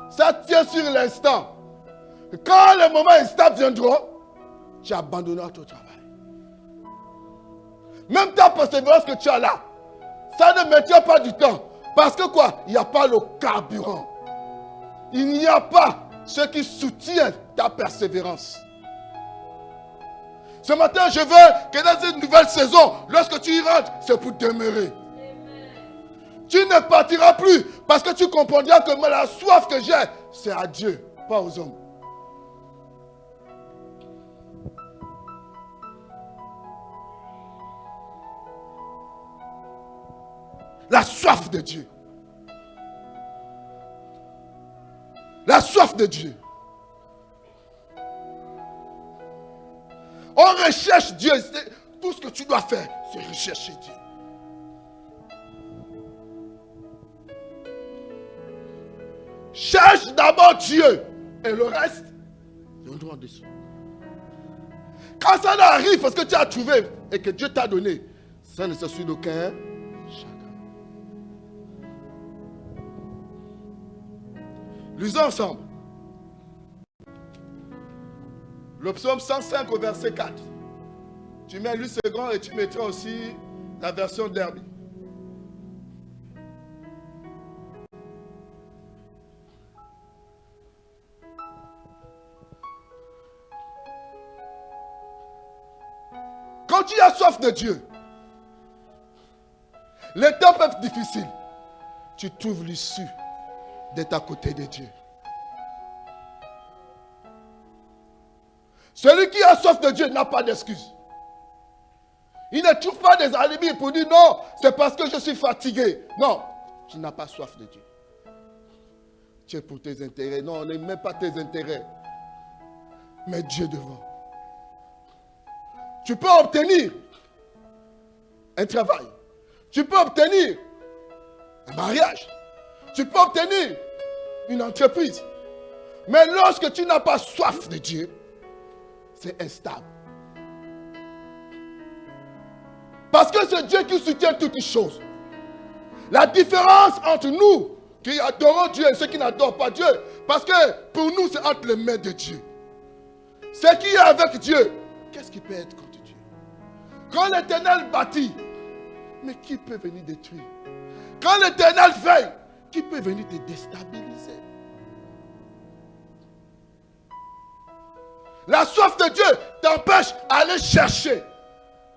Ça tient sur l'instant. Quand les moments instables viendront, tu as abandonné ton travail. Même ta persévérance que tu as là, ça ne maintient pas du temps. Parce que quoi? Il n'y a pas le carburant. Il n'y a pas ce qui soutient ta persévérance. Ce matin, je veux que dans une nouvelle saison, lorsque tu y rentres, c'est pour demeurer. Tu ne partiras plus parce que tu comprendras que la soif que j'ai, c'est à Dieu, pas aux hommes. La soif de Dieu. La soif de Dieu. On recherche Dieu. Tout ce que tu dois faire, c'est rechercher Dieu. Cherche d'abord Dieu. Et le reste, viendra en dessous. Quand ça arrive, parce que tu as trouvé et que Dieu t'a donné, ça ne se suit d'aucun chacun. Lisons ensemble. Le psaume 105 au verset 4. Tu mets lui second et tu mettras aussi la version Derby. Quand tu as soif de Dieu, les temps peuvent être difficiles. Tu trouves l'issue d'être à côté de Dieu. Celui qui a soif de Dieu n'a pas d'excuse. Il ne trouve pas des alibis pour dire non, c'est parce que je suis fatigué. Non, tu n'as pas soif de Dieu. Tu es pour tes intérêts. Non, on n'est même pas tes intérêts. Mais Dieu devant. Tu peux obtenir un travail. Tu peux obtenir un mariage. Tu peux obtenir une entreprise. Mais lorsque tu n'as pas soif de Dieu, c'est instable. Parce que c'est Dieu qui soutient toutes les choses. La différence entre nous qui adorons Dieu et ceux qui n'adorent pas Dieu, parce que pour nous c'est entre les mains de Dieu. Ce qui est avec Dieu, qu'est-ce qui peut être contre Dieu? Quand l'Éternel bâtit, mais qui peut venir détruire? Quand l'Éternel veille, qui peut venir te déstabiliser? La soif de Dieu t'empêche d'aller chercher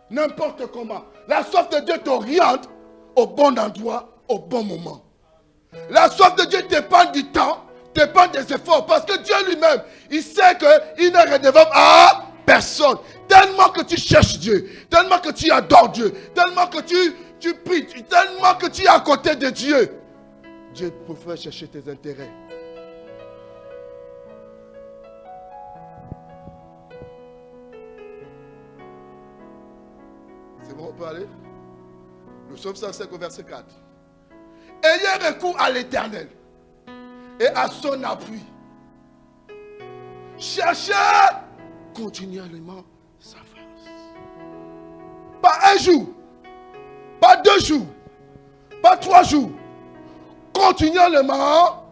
n'importe comment. La soif de Dieu t'oriente au bon endroit, au bon moment. La soif de Dieu dépend du temps, dépend des efforts. Parce que Dieu lui-même, il sait qu'il n'est redevable à personne. Tellement que tu cherches Dieu, tellement que tu adores Dieu, tellement que tu pries, tellement que tu es à côté de Dieu. Dieu préfère chercher tes intérêts. C'est bon, on peut aller? Le psaume 105 au verset 4. Ayez recours à l'Éternel et à son appui. Cherchez continuellement sa face. Pas un jour, pas 2 jours, pas 3 jours. Continuellement.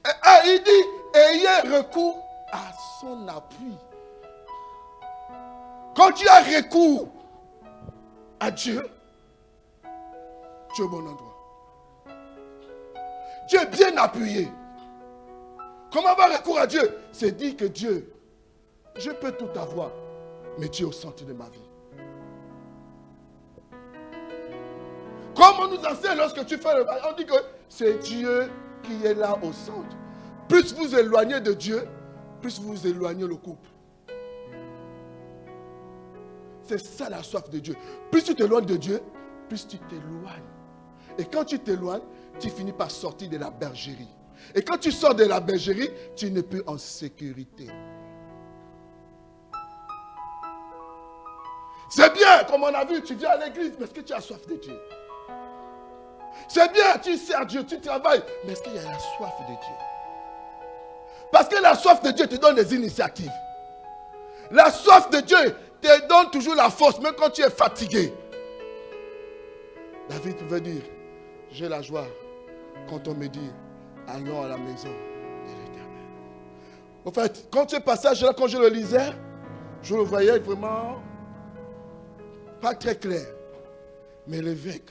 Et il dit, ayez recours à son appui. Quand tu as recours à Dieu, tu es au bon endroit. Tu es bien appuyé. Comment avoir recours à Dieu? C'est dire que Dieu, je peux tout avoir, mais tu es au centre de ma vie. Comme on nous enseigne lorsque tu fais le mal, on dit que c'est Dieu qui est là au centre. Plus vous éloignez de Dieu, plus vous éloignez le couple. C'est ça la soif de Dieu. Plus tu t'éloignes de Dieu, plus tu t'éloignes. Et quand tu t'éloignes, tu finis par sortir de la bergerie. Et quand tu sors de la bergerie, tu n'es plus en sécurité. C'est bien, comme on a vu, tu viens à l'église, mais est-ce que tu as soif de Dieu? C'est bien, tu sers Dieu, tu travailles, mais est-ce qu'il y a la soif de Dieu? Parce que la soif de Dieu te donne des initiatives. La soif de Dieu te donne toujours la force, même quand tu es fatigué. David pouvait dire, j'ai la joie quand on me dit, allons à la maison de l'Éternel. En fait, quand ce passage-là, quand je le lisais, Je le voyais vraiment pas très clair. Mais l'évêque,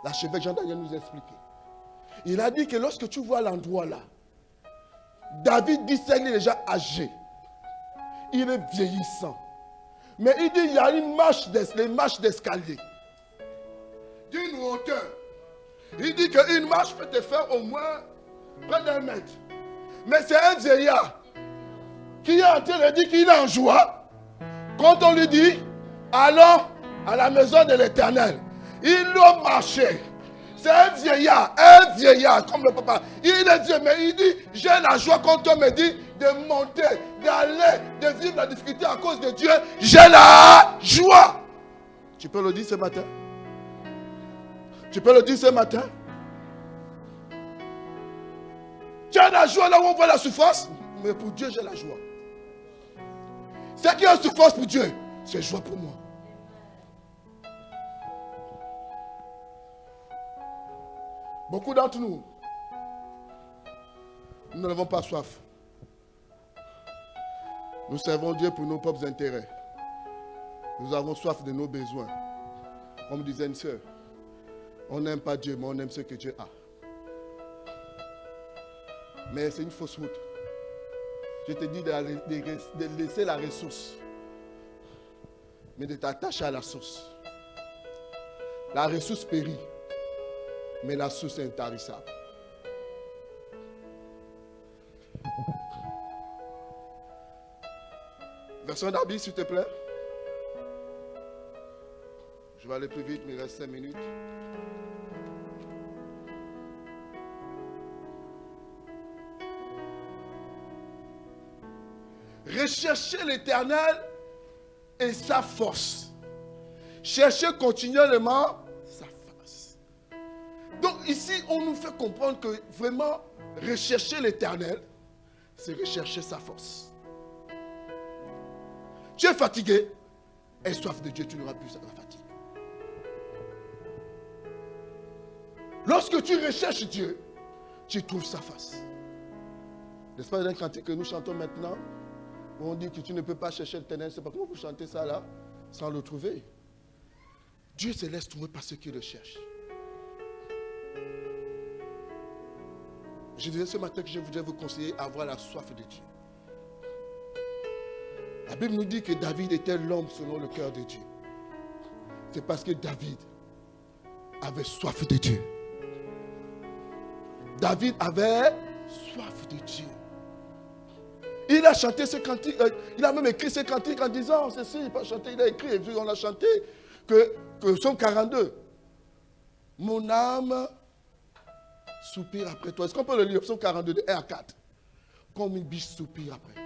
l'archevêque Jean-Daniel nous a expliqué. Il a dit que lorsque tu vois l'endroit là, David dit qu'il est déjà âgé. Il est vieillissant. Mais il dit qu'il y a une marche d'escalier. D'une hauteur. Il dit qu'une marche peut te faire au moins près d'1 mètre. Mais c'est un vieillard qui est en train de dire qu'il est en joie. Quand on lui dit, allons à la maison de l'Éternel, il doit marcher. C'est un vieillard comme le papa. Il est Dieu, mais il dit, j'ai la joie quand on me dit de monter, d'aller, de vivre la difficulté à cause de Dieu. J'ai la joie. Tu peux le dire ce matin? Tu peux le dire ce matin? Tu as la joie là où on voit la souffrance? Mais pour Dieu, j'ai la joie. Ce qui est souffrance pour Dieu, c'est joie pour moi. Beaucoup d'entre nous, nous n'avons pas soif. Nous servons Dieu pour nos propres intérêts. Nous avons soif de nos besoins. Comme disait une sœur, on n'aime pas Dieu, mais on aime ce que Dieu a. Mais c'est une fausse route. Je te dis de laisser la ressource, mais de t'attacher à la source. La ressource périt, mais la source est intarissable. Version d'habit, s'il te plaît. Je vais aller plus vite, mais il reste 5 minutes. Recherchez l'Éternel et sa force. Cherchez continuellement sa face. Donc ici, on nous fait comprendre que vraiment, rechercher l'Éternel, c'est rechercher sa force. Tu es fatigué, aie soif de Dieu, tu n'auras plus la fatigue. Lorsque tu recherches Dieu, tu trouves sa face. N'est-ce pas un cantique que nous chantons maintenant? On dit que tu ne peux pas chercher l'Éternel. C'est pas comment vous chantez ça là sans le trouver. Dieu se laisse trouver par ceux qui le cherchent. Je disais ce matin que je voudrais vous conseiller avoir la soif de Dieu. La Bible nous dit que David était l'homme selon le cœur de Dieu. C'est parce que David avait soif de Dieu. David avait soif de Dieu. Il a chanté ce cantique, il a même écrit ce cantique en disant ceci, il n'a pas chanté, il a écrit, et puis on a chanté que Psaume 42. Mon âme soupire après toi. Est-ce qu'on peut le lire, Psaume 42, de 1 à 4? Comme une biche soupire après.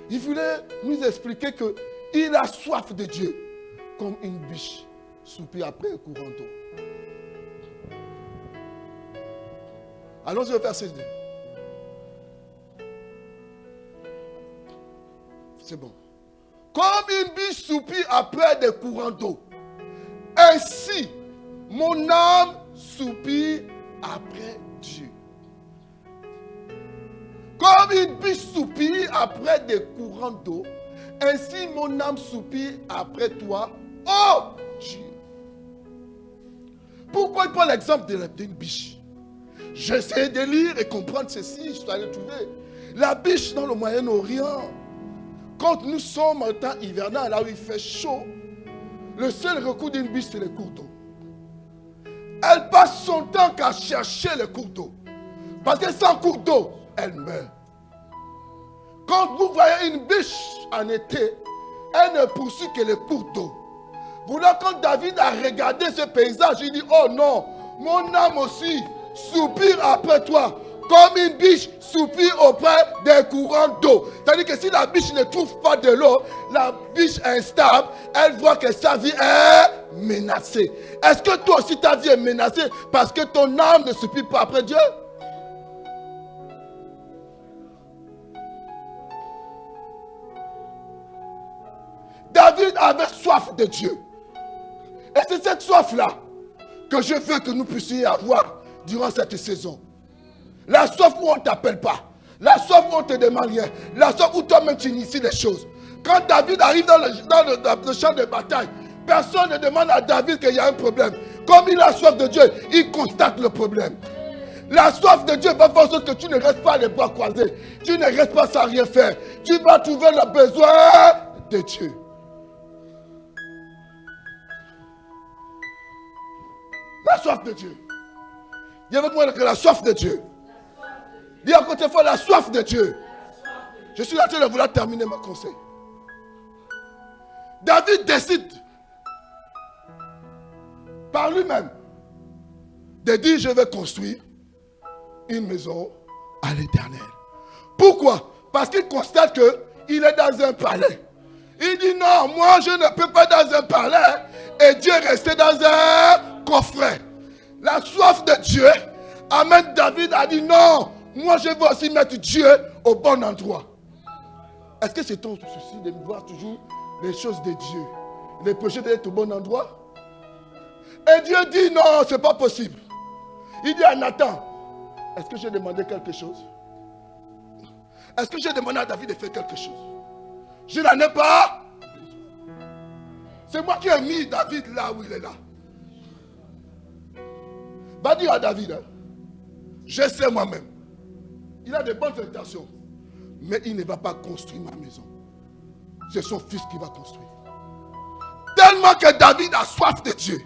Il voulait nous expliquer qu'il a soif de Dieu, comme une biche soupire après un courant d'eau. Allons-y au verset 2. C'est bon. Comme une biche soupire après des courants d'eau, ainsi mon âme soupire après Dieu. Comme une biche soupire après des courants d'eau, ainsi mon âme soupire après toi, oh Dieu. Pourquoi il prend l'exemple d'une biche? J'essaie de lire et comprendre ceci, je suis allé trouver. La biche dans le Moyen-Orient, quand nous sommes en temps hivernal, là où il fait chaud, le seul recours d'une biche, c'est le cours d'eau. Elle passe son temps qu'à chercher le cours d'eau. Parce que sans cours d'eau, elle meurt. Quand vous voyez une biche en été, elle ne poursuit que le cours d'eau. Voilà, quand David a regardé ce paysage, il dit, oh non, mon âme aussi soupire après toi. Comme une biche soupire auprès des courants d'eau. C'est-à-dire que si la biche ne trouve pas de l'eau, la biche instable, elle voit que sa vie est menacée. Est-ce que toi aussi ta vie est menacée parce que ton âme ne soupire pas après Dieu? David avait soif de Dieu. Et c'est cette soif-là que je veux que nous puissions avoir durant cette saison. La soif où on ne t'appelle pas. La soif où on ne te demande rien. La soif où toi-même tu inities les choses. Quand David arrive dans le champ de bataille, personne ne demande à David qu'il y a un problème. Comme il a soif de Dieu, il constate le problème. La soif de Dieu va faire en sorte que tu ne restes pas les bras croisés. Tu ne restes pas sans rien faire. Tu vas trouver le besoin de Dieu. La soif de Dieu. Dis avec moi que la soif de Dieu. Dis à côté fois la soif de Dieu. Je suis en train de vouloir terminer mon conseil. David décide par lui-même de dire je vais construire une maison à l'Éternel. Pourquoi? Parce qu'il constate qu'il est dans un palais. Il dit non, moi je ne peux pas dans un palais et Dieu est resté dans un coffret. La soif de Dieu amène David à dire non, moi je veux aussi mettre Dieu au bon endroit. Est-ce que c'est ton souci de voir toujours les choses de Dieu, les projets d'être au bon endroit? Et Dieu dit non, c'est pas possible. Il dit à Nathan, est-ce que j'ai demandé quelque chose? Est-ce que j'ai demandé à David de faire quelque chose? Je n'en ai pas. C'est moi qui ai mis David là où il est là. Va dire à David, hein, je sais moi-même. Il a de bonnes intentions. Mais il ne va pas construire ma maison. C'est son fils qui va construire. Tellement que David a soif de Dieu.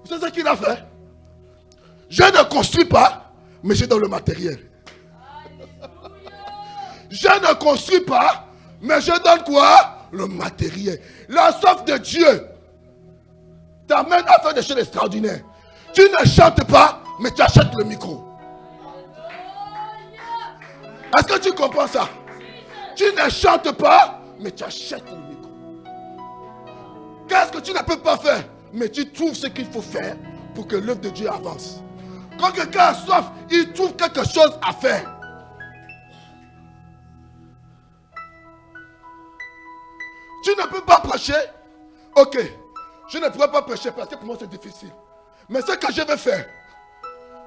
Vous savez ce qu'il a fait? Je ne construis pas, mais je donne le matériel. Je ne construis pas, mais je donne quoi? Le matériel. La soif de Dieu t'amène à faire des choses extraordinaires. Tu ne chantes pas, mais tu achètes le micro. Est-ce que tu comprends ça? Tu ne chantes pas, mais tu achètes le micro. Qu'est-ce que tu ne peux pas faire? Mais tu trouves ce qu'il faut faire pour que l'œuvre de Dieu avance. Quand quelqu'un a soif, il trouve quelque chose à faire. Tu ne peux pas prêcher. Ok, je ne pourrais pas prêcher parce que pour moi c'est difficile. Mais ce que je vais faire,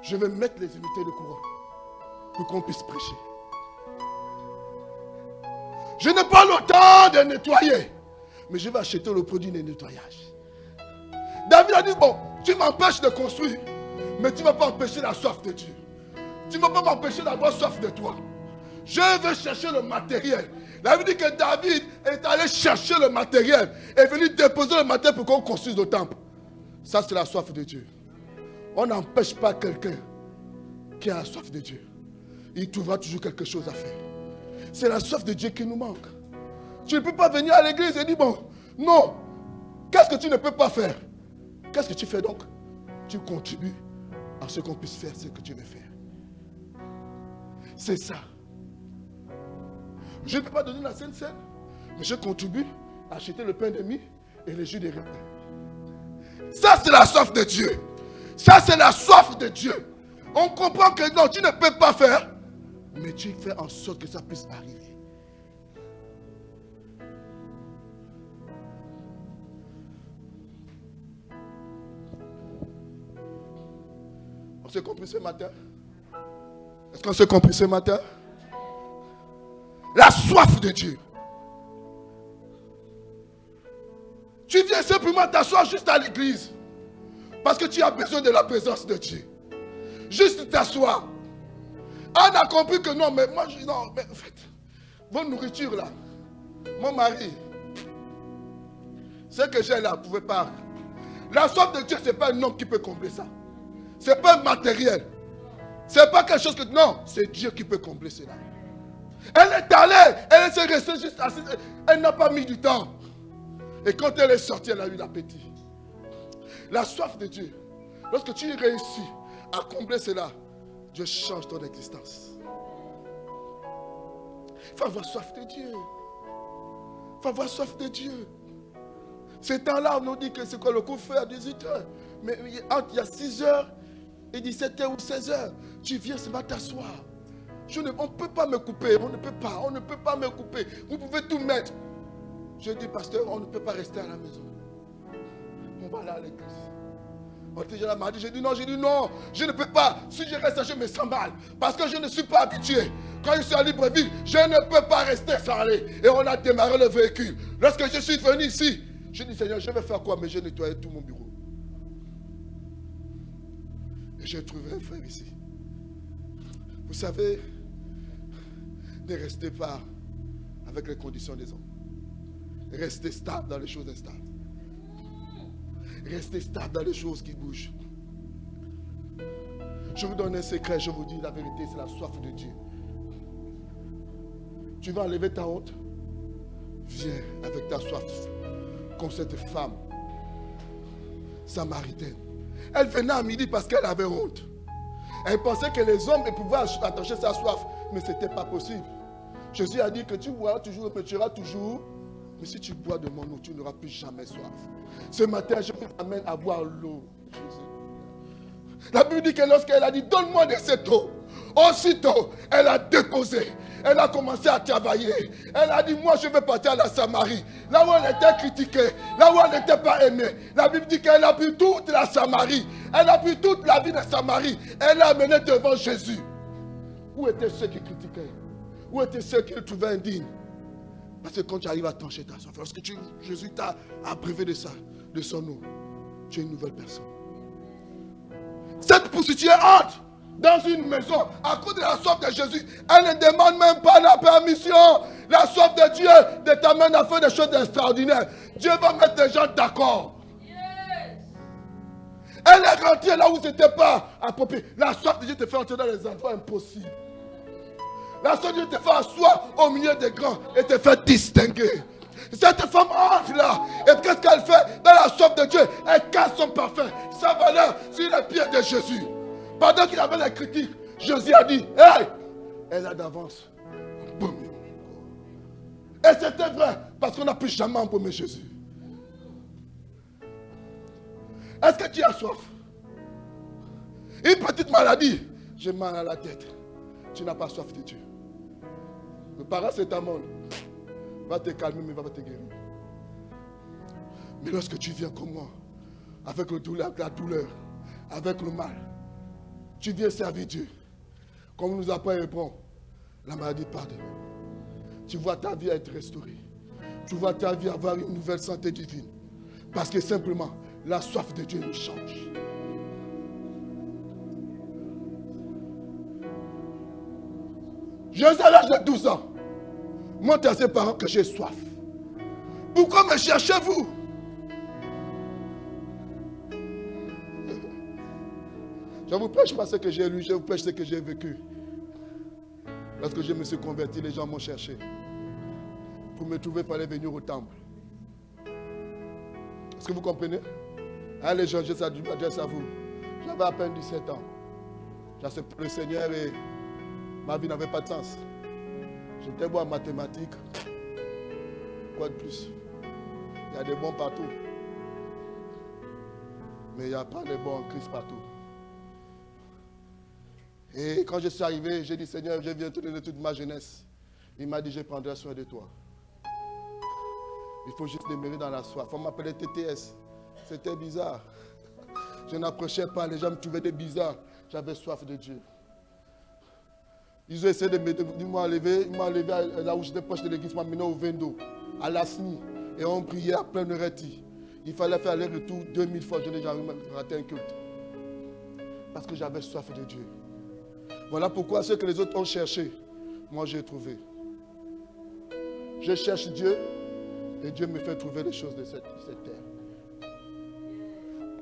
je vais mettre les unités de courant pour qu'on puisse prêcher. Je n'ai pas le temps de nettoyer, mais je vais acheter le produit de nettoyage. David a dit, bon, tu m'empêches de construire, mais tu ne vas pas empêcher la soif de Dieu. Tu ne vas pas m'empêcher d'avoir soif de toi. Je vais chercher le matériel. La Bible dit que David est allé chercher le matériel, est venu déposer le matériel pour qu'on construise le temple. Ça, c'est la soif de Dieu. On n'empêche pas quelqu'un qui a la soif de Dieu. Il trouvera toujours quelque chose à faire. C'est la soif de Dieu qui nous manque. Tu ne peux pas venir à l'église et dire, bon, non, qu'est-ce que tu ne peux pas faire? Qu'est-ce que tu fais donc? Tu contribues à ce qu'on puisse faire ce que tu veux faire. C'est ça. Je ne peux pas donner la Sainte Seine, mais je contribue à acheter le pain de mie et les jus des raisins. Ça, c'est la soif de Dieu. Ça, c'est la soif de Dieu. On comprend que non, tu ne peux pas faire, mais tu fais en sorte que ça puisse arriver. On s'est compris ce matin? Est-ce qu'on s'est compris ce matin? La soif de Dieu. Tu viens simplement t'asseoir juste à l'église parce que tu as besoin de la présence de Dieu. Juste t'asseoir. On a compris que non, mais moi, non, mais en fait, votre nourriture là, mon mari, ce que j'ai là, vous ne pouvez pas. La soif de Dieu, ce n'est pas un homme qui peut combler ça. Ce n'est pas matériel. Ce n'est pas quelque chose que... Non, c'est Dieu qui peut combler cela. Elle est allée, elle s'est restée juste assise. Elle n'a pas mis du temps. Et quand elle est sortie, elle a eu l'appétit. La soif de Dieu. Lorsque tu réussis à combler cela, Dieu change ton existence. Il faut avoir soif de Dieu. Il faut avoir soif de Dieu. Ces temps-là, on nous dit que c'est quoi le coup fait à 18h. Mais entre il y a 6h et 17h ou 16h, tu viens seulement t'asseoir. On ne peut pas me couper, on ne peut pas me couper. Vous pouvez tout mettre. Je dis, pasteur, on ne peut pas rester à la maison. On va aller à l'église. On était déjà là, j'ai dit non, je ne peux pas. Si je reste, je me sens mal. Parce que je ne suis pas habitué. Quand je suis à Libreville, je ne peux pas rester sans aller. Et on a démarré le véhicule. Lorsque je suis venu ici, je dis Seigneur, je vais faire quoi? Mais j'ai nettoyé tout mon bureau. Et j'ai trouvé un frère ici. Vous savez, ne restez pas avec les conditions des hommes. Restez stable dans les choses instables. Restez stable dans les choses qui bougent. Je vous donne un secret, je vous dis la vérité, c'est la soif de Dieu. Tu vas enlever ta honte. Viens avec ta soif. Comme cette femme samaritaine. Elle venait à midi parce qu'elle avait honte. Elle pensait que les hommes pouvaient attacher sa soif. Mais ce n'était pas possible. Jésus a dit que tu boiras toujours, mais tu auras toujours. Mais si tu bois de mon eau, tu n'auras plus jamais soif. Ce matin, je vous amène à boire l'eau. La Bible dit que lorsqu'elle a dit, donne-moi de cette eau, aussitôt, elle a déposé. Elle a commencé à travailler. Elle a dit, moi je vais partir à la Samarie. Là où elle était critiquée, là où elle n'était pas aimée. La Bible dit qu'elle a pris toute la Samarie. Elle a pris toute la vie de Samarie. Elle l'a amenée devant Jésus. Où étaient ceux qui critiquaient? Où étaient ceux qui le trouvaient indigne? Parce que quand tu arrives à trancher ta soif, lorsque Jésus t'a abreuvé de ça, de son eau, tu es une nouvelle personne. Cette prostituée entre dans une maison à cause de la soif de Jésus. Elle ne demande même pas la permission. La soif de Dieu t'amène à faire des choses extraordinaires. Dieu va mettre les gens d'accord. Yes. Elle est rentrée là où ce n'était pas approprié. La soif de Dieu te fait entrer dans les endroits impossibles. La soif de Dieu te fait asseoir au milieu des grands et te fait distinguer. Cette femme entre là. Et qu'est-ce qu'elle fait? Dans la soif de Dieu, elle casse son parfum, sa valeur sur les pieds de Jésus. Pendant qu'il avait la critique, Jésus a dit, hey, elle a d'avance. Et c'était vrai, parce qu'on n'a plus jamais embaumé Jésus. Est-ce que tu as soif? Une petite maladie, j'ai mal à la tête. Tu n'as pas soif de Dieu. Le paracétamol va te calmer, mais va te guérir. Mais lorsque tu viens comme moi, avec la douleur, avec le mal, tu viens servir Dieu. Comme nous apprend Hébreu, la maladie part de nous. Tu vois ta vie être restaurée. Tu vois ta vie avoir une nouvelle santé divine. Parce que simplement, la soif de Dieu nous change. Je suis à l'âge de 12 ans. Montre à ses parents que j'ai soif. Pourquoi me cherchez-vous? Je ne vous prêche pas ce que j'ai lu, je vous prêche ce que j'ai vécu. Lorsque je me suis converti, les gens m'ont cherché. Pour me trouver, il fallait venir au temple. Est-ce que vous comprenez? Hein, les gens, je m'adresse à vous. J'avais à peine 17 ans. J'ai accepté le Seigneur et ma vie n'avait pas de sens. J'étais bon en mathématiques. Quoi de plus? Il y a des bons partout. Mais il n'y a pas de bons en Christ partout. Et quand je suis arrivé, j'ai dit, Seigneur, je viens te donner toute ma jeunesse. Il m'a dit, je prendrai soin de toi. Il faut juste demeurer dans la soif. On m'appelait TTS. C'était bizarre. Je n'approchais pas, les gens me trouvaient des bizarres. J'avais soif de Dieu. Ils ont essayé de m'enlever. Ils m'ont enlevé là où j'étais proche de l'église, m'ont amené au Vendo, à l'Asni. Et on priait à plein de reti. Il fallait faire aller-retour 2000 fois. Je n'ai jamais raté un culte. Parce que j'avais soif de Dieu. Voilà pourquoi ce que les autres ont cherché, moi j'ai trouvé. Je cherche Dieu et Dieu me fait trouver les choses de cette terre.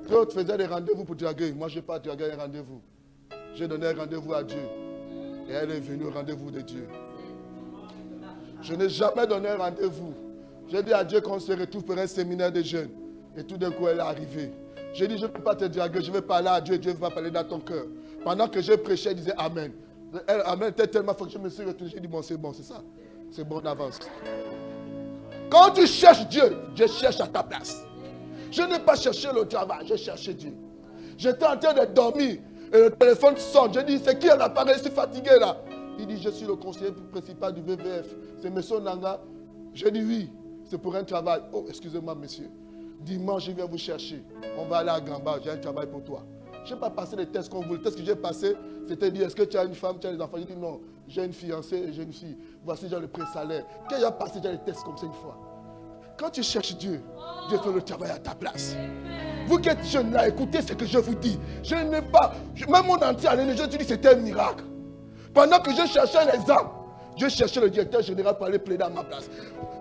D'autres faisaient des rendez-vous pour draguer. Moi je n'ai pas dragué un rendez-vous. J'ai donné un rendez-vous à Dieu. Et elle est venue au rendez-vous de Dieu. Je n'ai jamais donné un rendez-vous. J'ai dit à Dieu qu'on se retrouve pour un séminaire de jeunes. Et tout d'un coup elle est arrivée. J'ai dit je ne peux pas te draguer, je vais parler à Dieu, Dieu va parler dans ton cœur. Pendant que je prêchais, elle disait Amen. Amen était tellement fort que je me suis retourné. J'ai dit bon, c'est ça. C'est bon, on avance. Quand tu cherches Dieu, Dieu cherche à ta place. Je n'ai pas cherché le travail, j'ai cherché Dieu. J'étais en train de dormir et le téléphone sonne. J'ai dit c'est qui à l'appareil, je suis fatigué là. Il dit je suis le conseiller principal du VVF. C'est M. Nanga. J'ai dit oui, c'est pour un travail. Oh, excusez-moi monsieur. Dimanche, je viens vous chercher. On va aller à Gamba, j'ai un travail pour toi. Je n'ai pas passé les tests qu'on voulait. Le test que j'ai passé, c'était dire, est-ce que tu as une femme, tu as des enfants? J'ai dit non, j'ai une fiancée et j'ai une fille. Voici déjà le pré-salaire. Quand il a passé déjà les tests comme ça une fois. Quand tu cherches Dieu, Dieu fait le travail à ta place. Vous qui êtes jeunes là, écoutez ce que je vous dis. Je n'ai pas, même mon entier à l'énergie, je dis c'était un miracle. Pendant que je cherchais les âmes, je cherchais le directeur général pour aller plaider à ma place.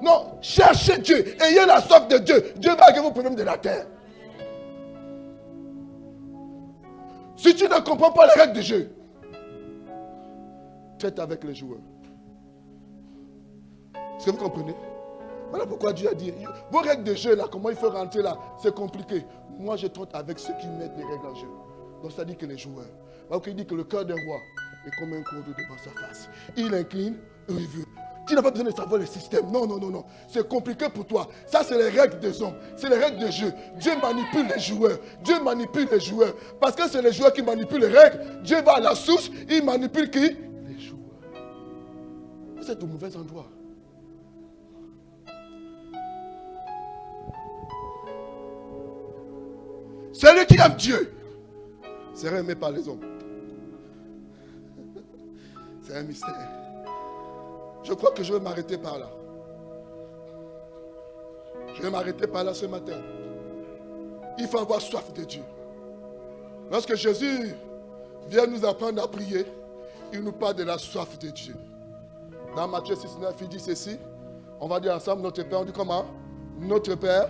Non, cherchez Dieu, ayez la soif de Dieu. Dieu va régler vos problèmes de la terre. Si tu ne comprends pas les règles du jeu, traite avec les joueurs. Est-ce que vous comprenez? Voilà pourquoi Dieu a dit, vos règles de jeu là, comment il faut rentrer là, c'est compliqué. Moi je traite avec ceux qui mettent les règles en jeu. Donc ça dit que les joueurs. Donc il dit que le cœur d'un roi est comme un cours d'eau devant sa face. Il incline, il veut. Tu n'as pas besoin de savoir le système. Non, non, non, non. C'est compliqué pour toi. Ça, c'est les règles des hommes. C'est les règles de jeu. Dieu manipule les joueurs. Dieu manipule les joueurs. Parce que c'est les joueurs qui manipulent les règles. Dieu va à la source. Il manipule qui? Les joueurs. Vous êtes au mauvais endroit. Celui qui aime Dieu sera aimé par les hommes. C'est un mystère. Je crois que je vais m'arrêter par là. Je vais m'arrêter par là ce matin. Il faut avoir soif de Dieu. Lorsque Jésus vient nous apprendre à prier, il nous parle de la soif de Dieu. Dans Matthieu 6, 9, il dit ceci. On va dire ensemble, notre Père. On dit comment? Notre Père.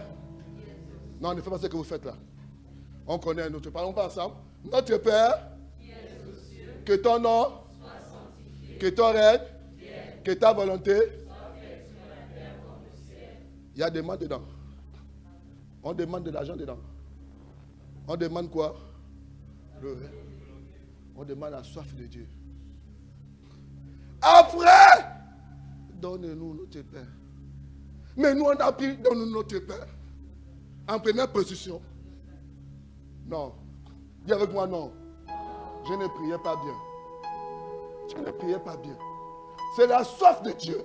Non, ne faites pas ce que vous faites là. On connaît notre Père. On va ensemble. Notre Père, que ton nom, que ton règne, que ta volonté. Il y a des mains dedans. On demande de l'argent dedans. On demande quoi? On demande la soif de Dieu. Après, donne-nous notre Père. Mais nous, on a pris, donne-nous notre Père. En première position. Non. Dis avec moi non. Je ne priais pas bien. Je ne priais pas bien. C'est la soif de Dieu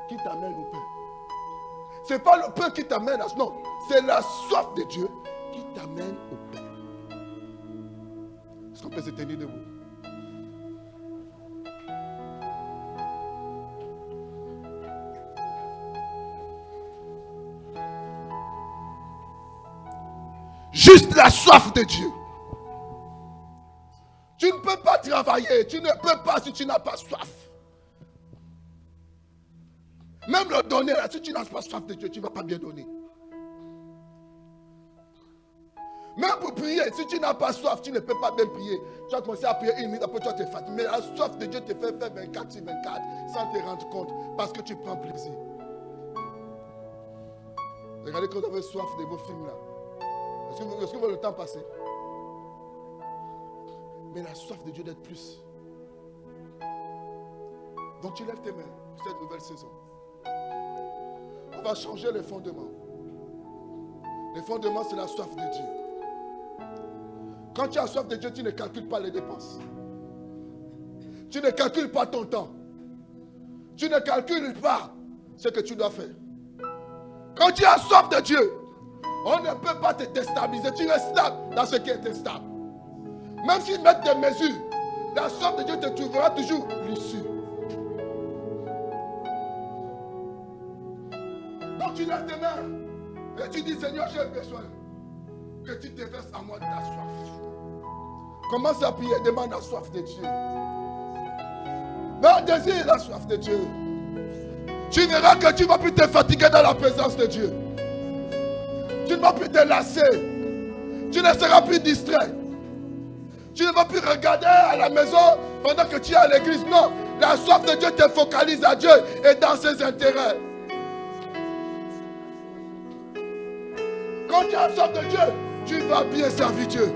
qui t'amène au pain. Ce n'est pas le pain qui t'amène à... Non, c'est la soif de Dieu qui t'amène au pain. Est-ce qu'on peut se tenir debout? Juste la soif de Dieu. Tu ne peux pas travailler, tu ne peux pas si tu n'as pas soif. Même le donner, là, si tu n'as pas soif de Dieu, tu ne vas pas bien donner. Même pour prier, si tu n'as pas soif, tu ne peux pas bien prier. Tu vas commencer à prier une minute, après tu vas te fatiguer. Mais la soif de Dieu te fait faire 24 sur 24 sans te rendre compte parce que tu prends plaisir. Regardez quand vous avez soif de vos films là. Est-ce que vous voyez le temps passer? Mais la soif de Dieu d'être plus. Donc tu lèves tes mains pour cette nouvelle saison. On va changer les fondements. Les fondements, c'est la soif de Dieu. Quand tu as soif de Dieu, tu ne calcules pas les dépenses. Tu ne calcules pas ton temps. Tu ne calcules pas ce que tu dois faire. Quand tu as soif de Dieu, on ne peut pas te déstabiliser. Tu es stable dans ce qui est instable. Même s'ils mettent des mesures, la soif de Dieu te trouvera toujours l'issue. Donc tu lèves tes mains et tu dis, Seigneur, j'ai besoin que tu déverses en moi de ta soif. Commence à prier, demande la soif de Dieu. Non, désire la soif de Dieu. Tu verras que tu ne vas plus te fatiguer dans la présence de Dieu. Tu ne vas plus te lasser. Tu ne seras plus distrait. Tu ne vas plus regarder à la maison pendant que tu es à l'église. Non, la soif de Dieu te focalise à Dieu et dans ses intérêts. Quand tu as soif de Dieu, tu vas bien servir Dieu.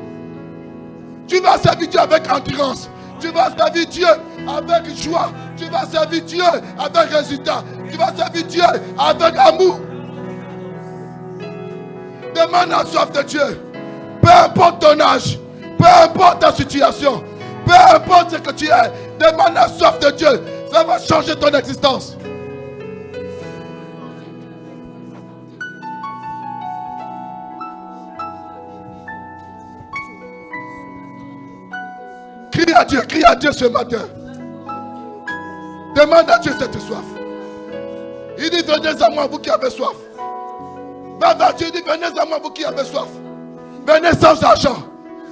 Tu vas servir Dieu avec endurance. Tu vas servir Dieu avec joie. Tu vas servir Dieu avec résultat. Tu vas servir Dieu avec amour. Demande la soif de Dieu. Peu importe ton âge, peu importe ta situation, peu importe ce que tu es, demande la soif de Dieu. Ça va changer ton existence. Crie à Dieu ce matin. Demande à Dieu cette soif. Il dit, venez à moi, vous qui avez soif. Va vers Dieu, il dit, venez à moi, vous qui avez soif. Venez sans argent.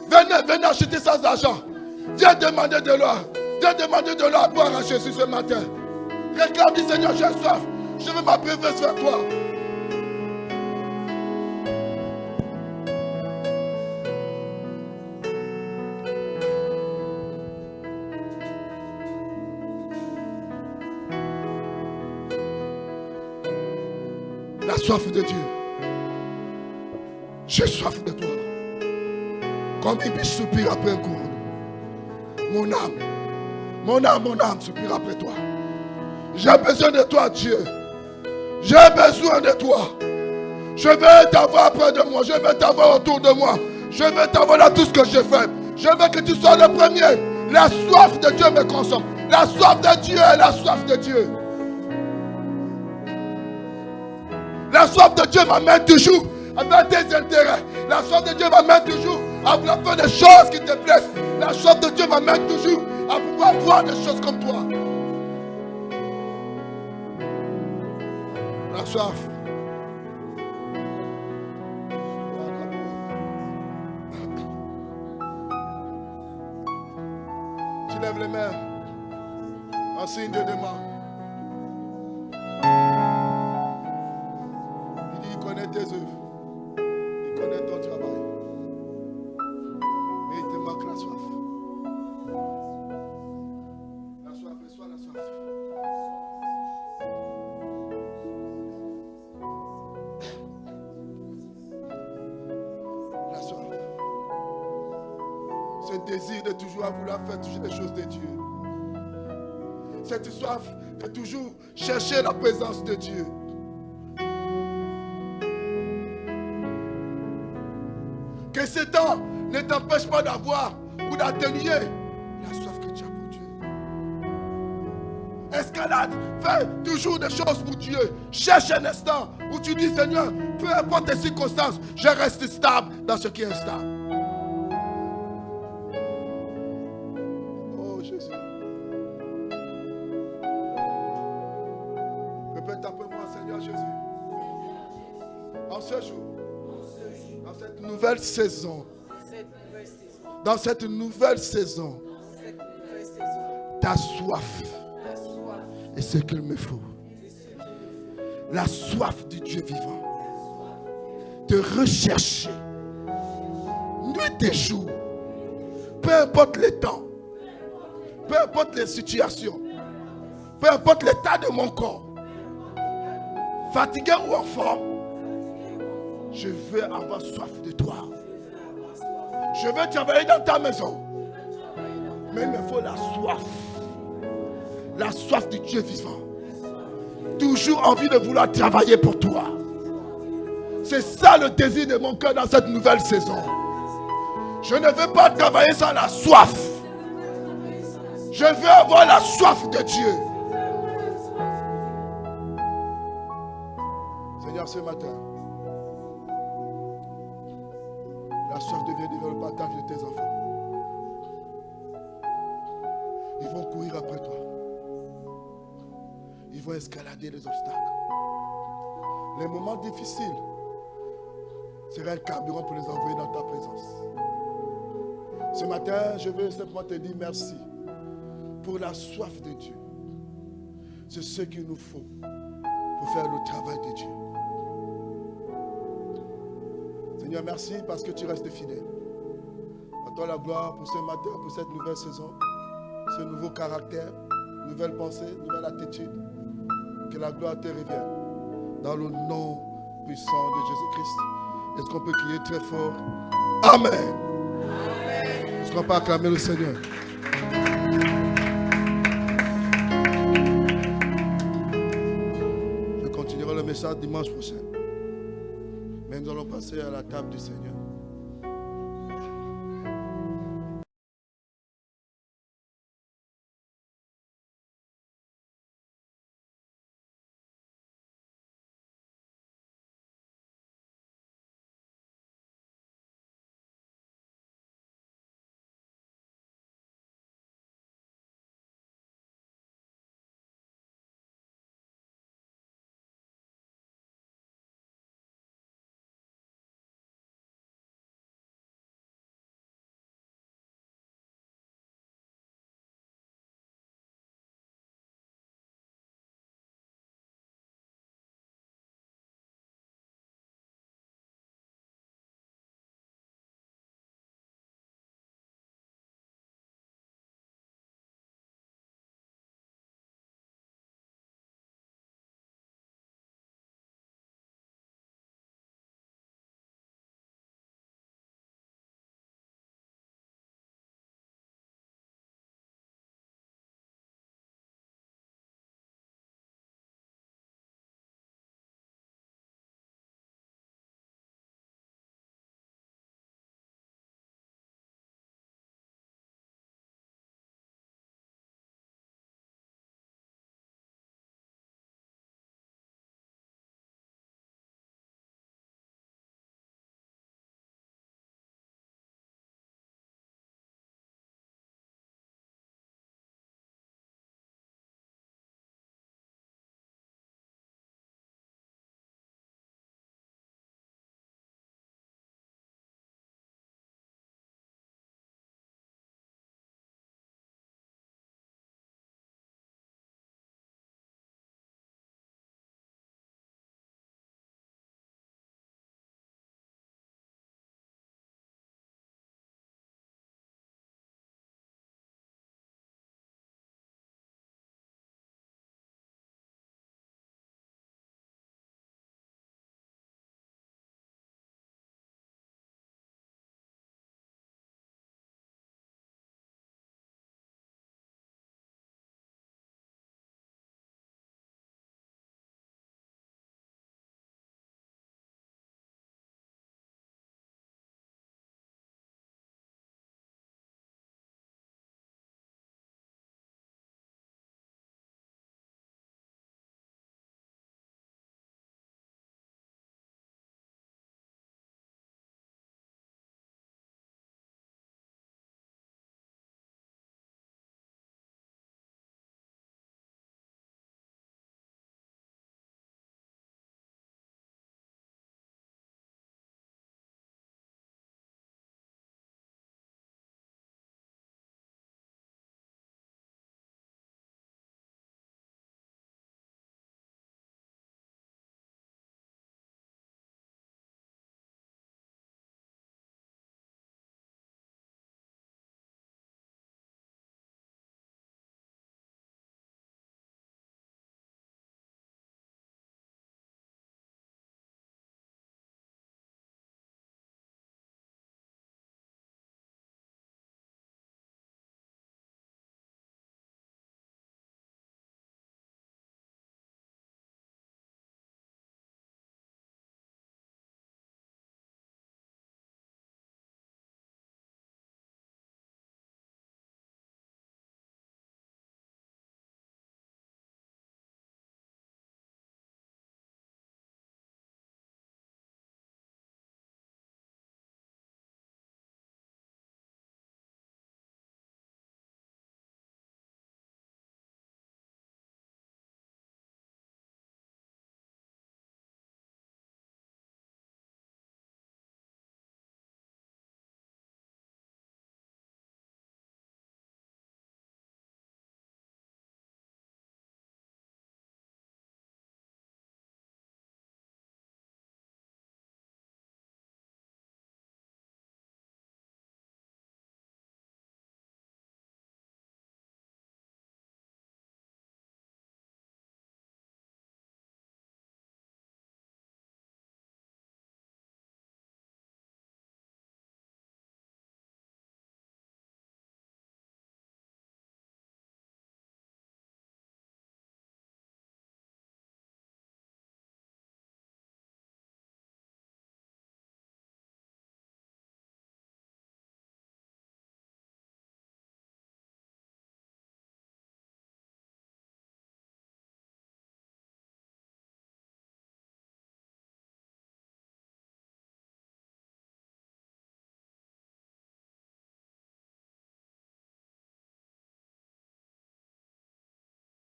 Venez acheter sans argent. Viens demander de l'eau. Viens demander de l'eau à boire à Jésus ce matin. Réclame, dit Seigneur, j'ai soif. Je veux m'abreuver vers toi. La soif de Dieu. J'ai soif de toi. Comme une biche soupire après un cours. Mon âme soupire après toi. J'ai besoin de toi, Dieu. J'ai besoin de toi. Je veux t'avoir près de moi. Je veux t'avoir autour de moi. Je veux t'avoir dans tout ce que je fais. Je veux que tu sois le premier. La soif de Dieu me consomme. La soif de Dieu est la soif de Dieu. La soif de Dieu m'amène toujours avec tes intérêts. La soif de Dieu m'amène toujours à vouloir faire des choses qui te plaisent. La soif de Dieu m'amène toujours à pouvoir voir des choses comme toi. La soif. Tu lèves les mains en signe de demande. Il connaît tes œuvres. Il connaît ton travail. Mais il te manque la soif. La soif, reçois la soif. La soif. Ce désir de toujours vouloir faire toujours des choses de Dieu. Cette soif de toujours chercher la présence de Dieu. Que ce temps ne t'empêche pas d'avoir ou d'atténuer la soif que tu as pour Dieu. Escalade, fais toujours des choses pour Dieu. Cherche un instant où tu dis, Seigneur, peu importe les circonstances, je reste stable dans ce qui est stable. Oh Jésus. Répète après moi, Seigneur Jésus. En ce jour. Dans cette nouvelle saison, ta soif est ce qu'il me faut. La soif du Dieu vivant. De rechercher nuit et jour, peu importe les temps, peu importe les situations, peu importe l'état de mon corps, fatigué ou en forme. Je veux avoir soif de toi. Je veux travailler dans ta maison. Mais il me faut la soif. La soif du Dieu vivant. Toujours envie de vouloir travailler pour toi. C'est ça le désir de mon cœur dans cette nouvelle saison. Je ne veux pas travailler sans la soif. Je veux avoir la soif de Dieu. Seigneur, ce matin, la soif devient le partage de tes enfants. Ils vont courir après toi. Ils vont escalader les obstacles. Les moments difficiles seraient un carburant pour les envoyer dans ta présence. Ce matin, je veux simplement te dire merci pour la soif de Dieu. C'est ce qu'il nous faut pour faire le travail de Dieu. Seigneur, merci parce que tu restes fidèle. À toi la gloire pour ce matin, pour cette nouvelle saison, ce nouveau caractère, nouvelle pensée, nouvelle attitude. Que la gloire te revienne. Dans le nom puissant de Jésus-Christ. Est-ce qu'on peut crier très fort? Amen. Amen. Est-ce qu'on peut acclamer le Seigneur? Je continuerai le message dimanche prochain. Mais nous allons passer à la table du Seigneur.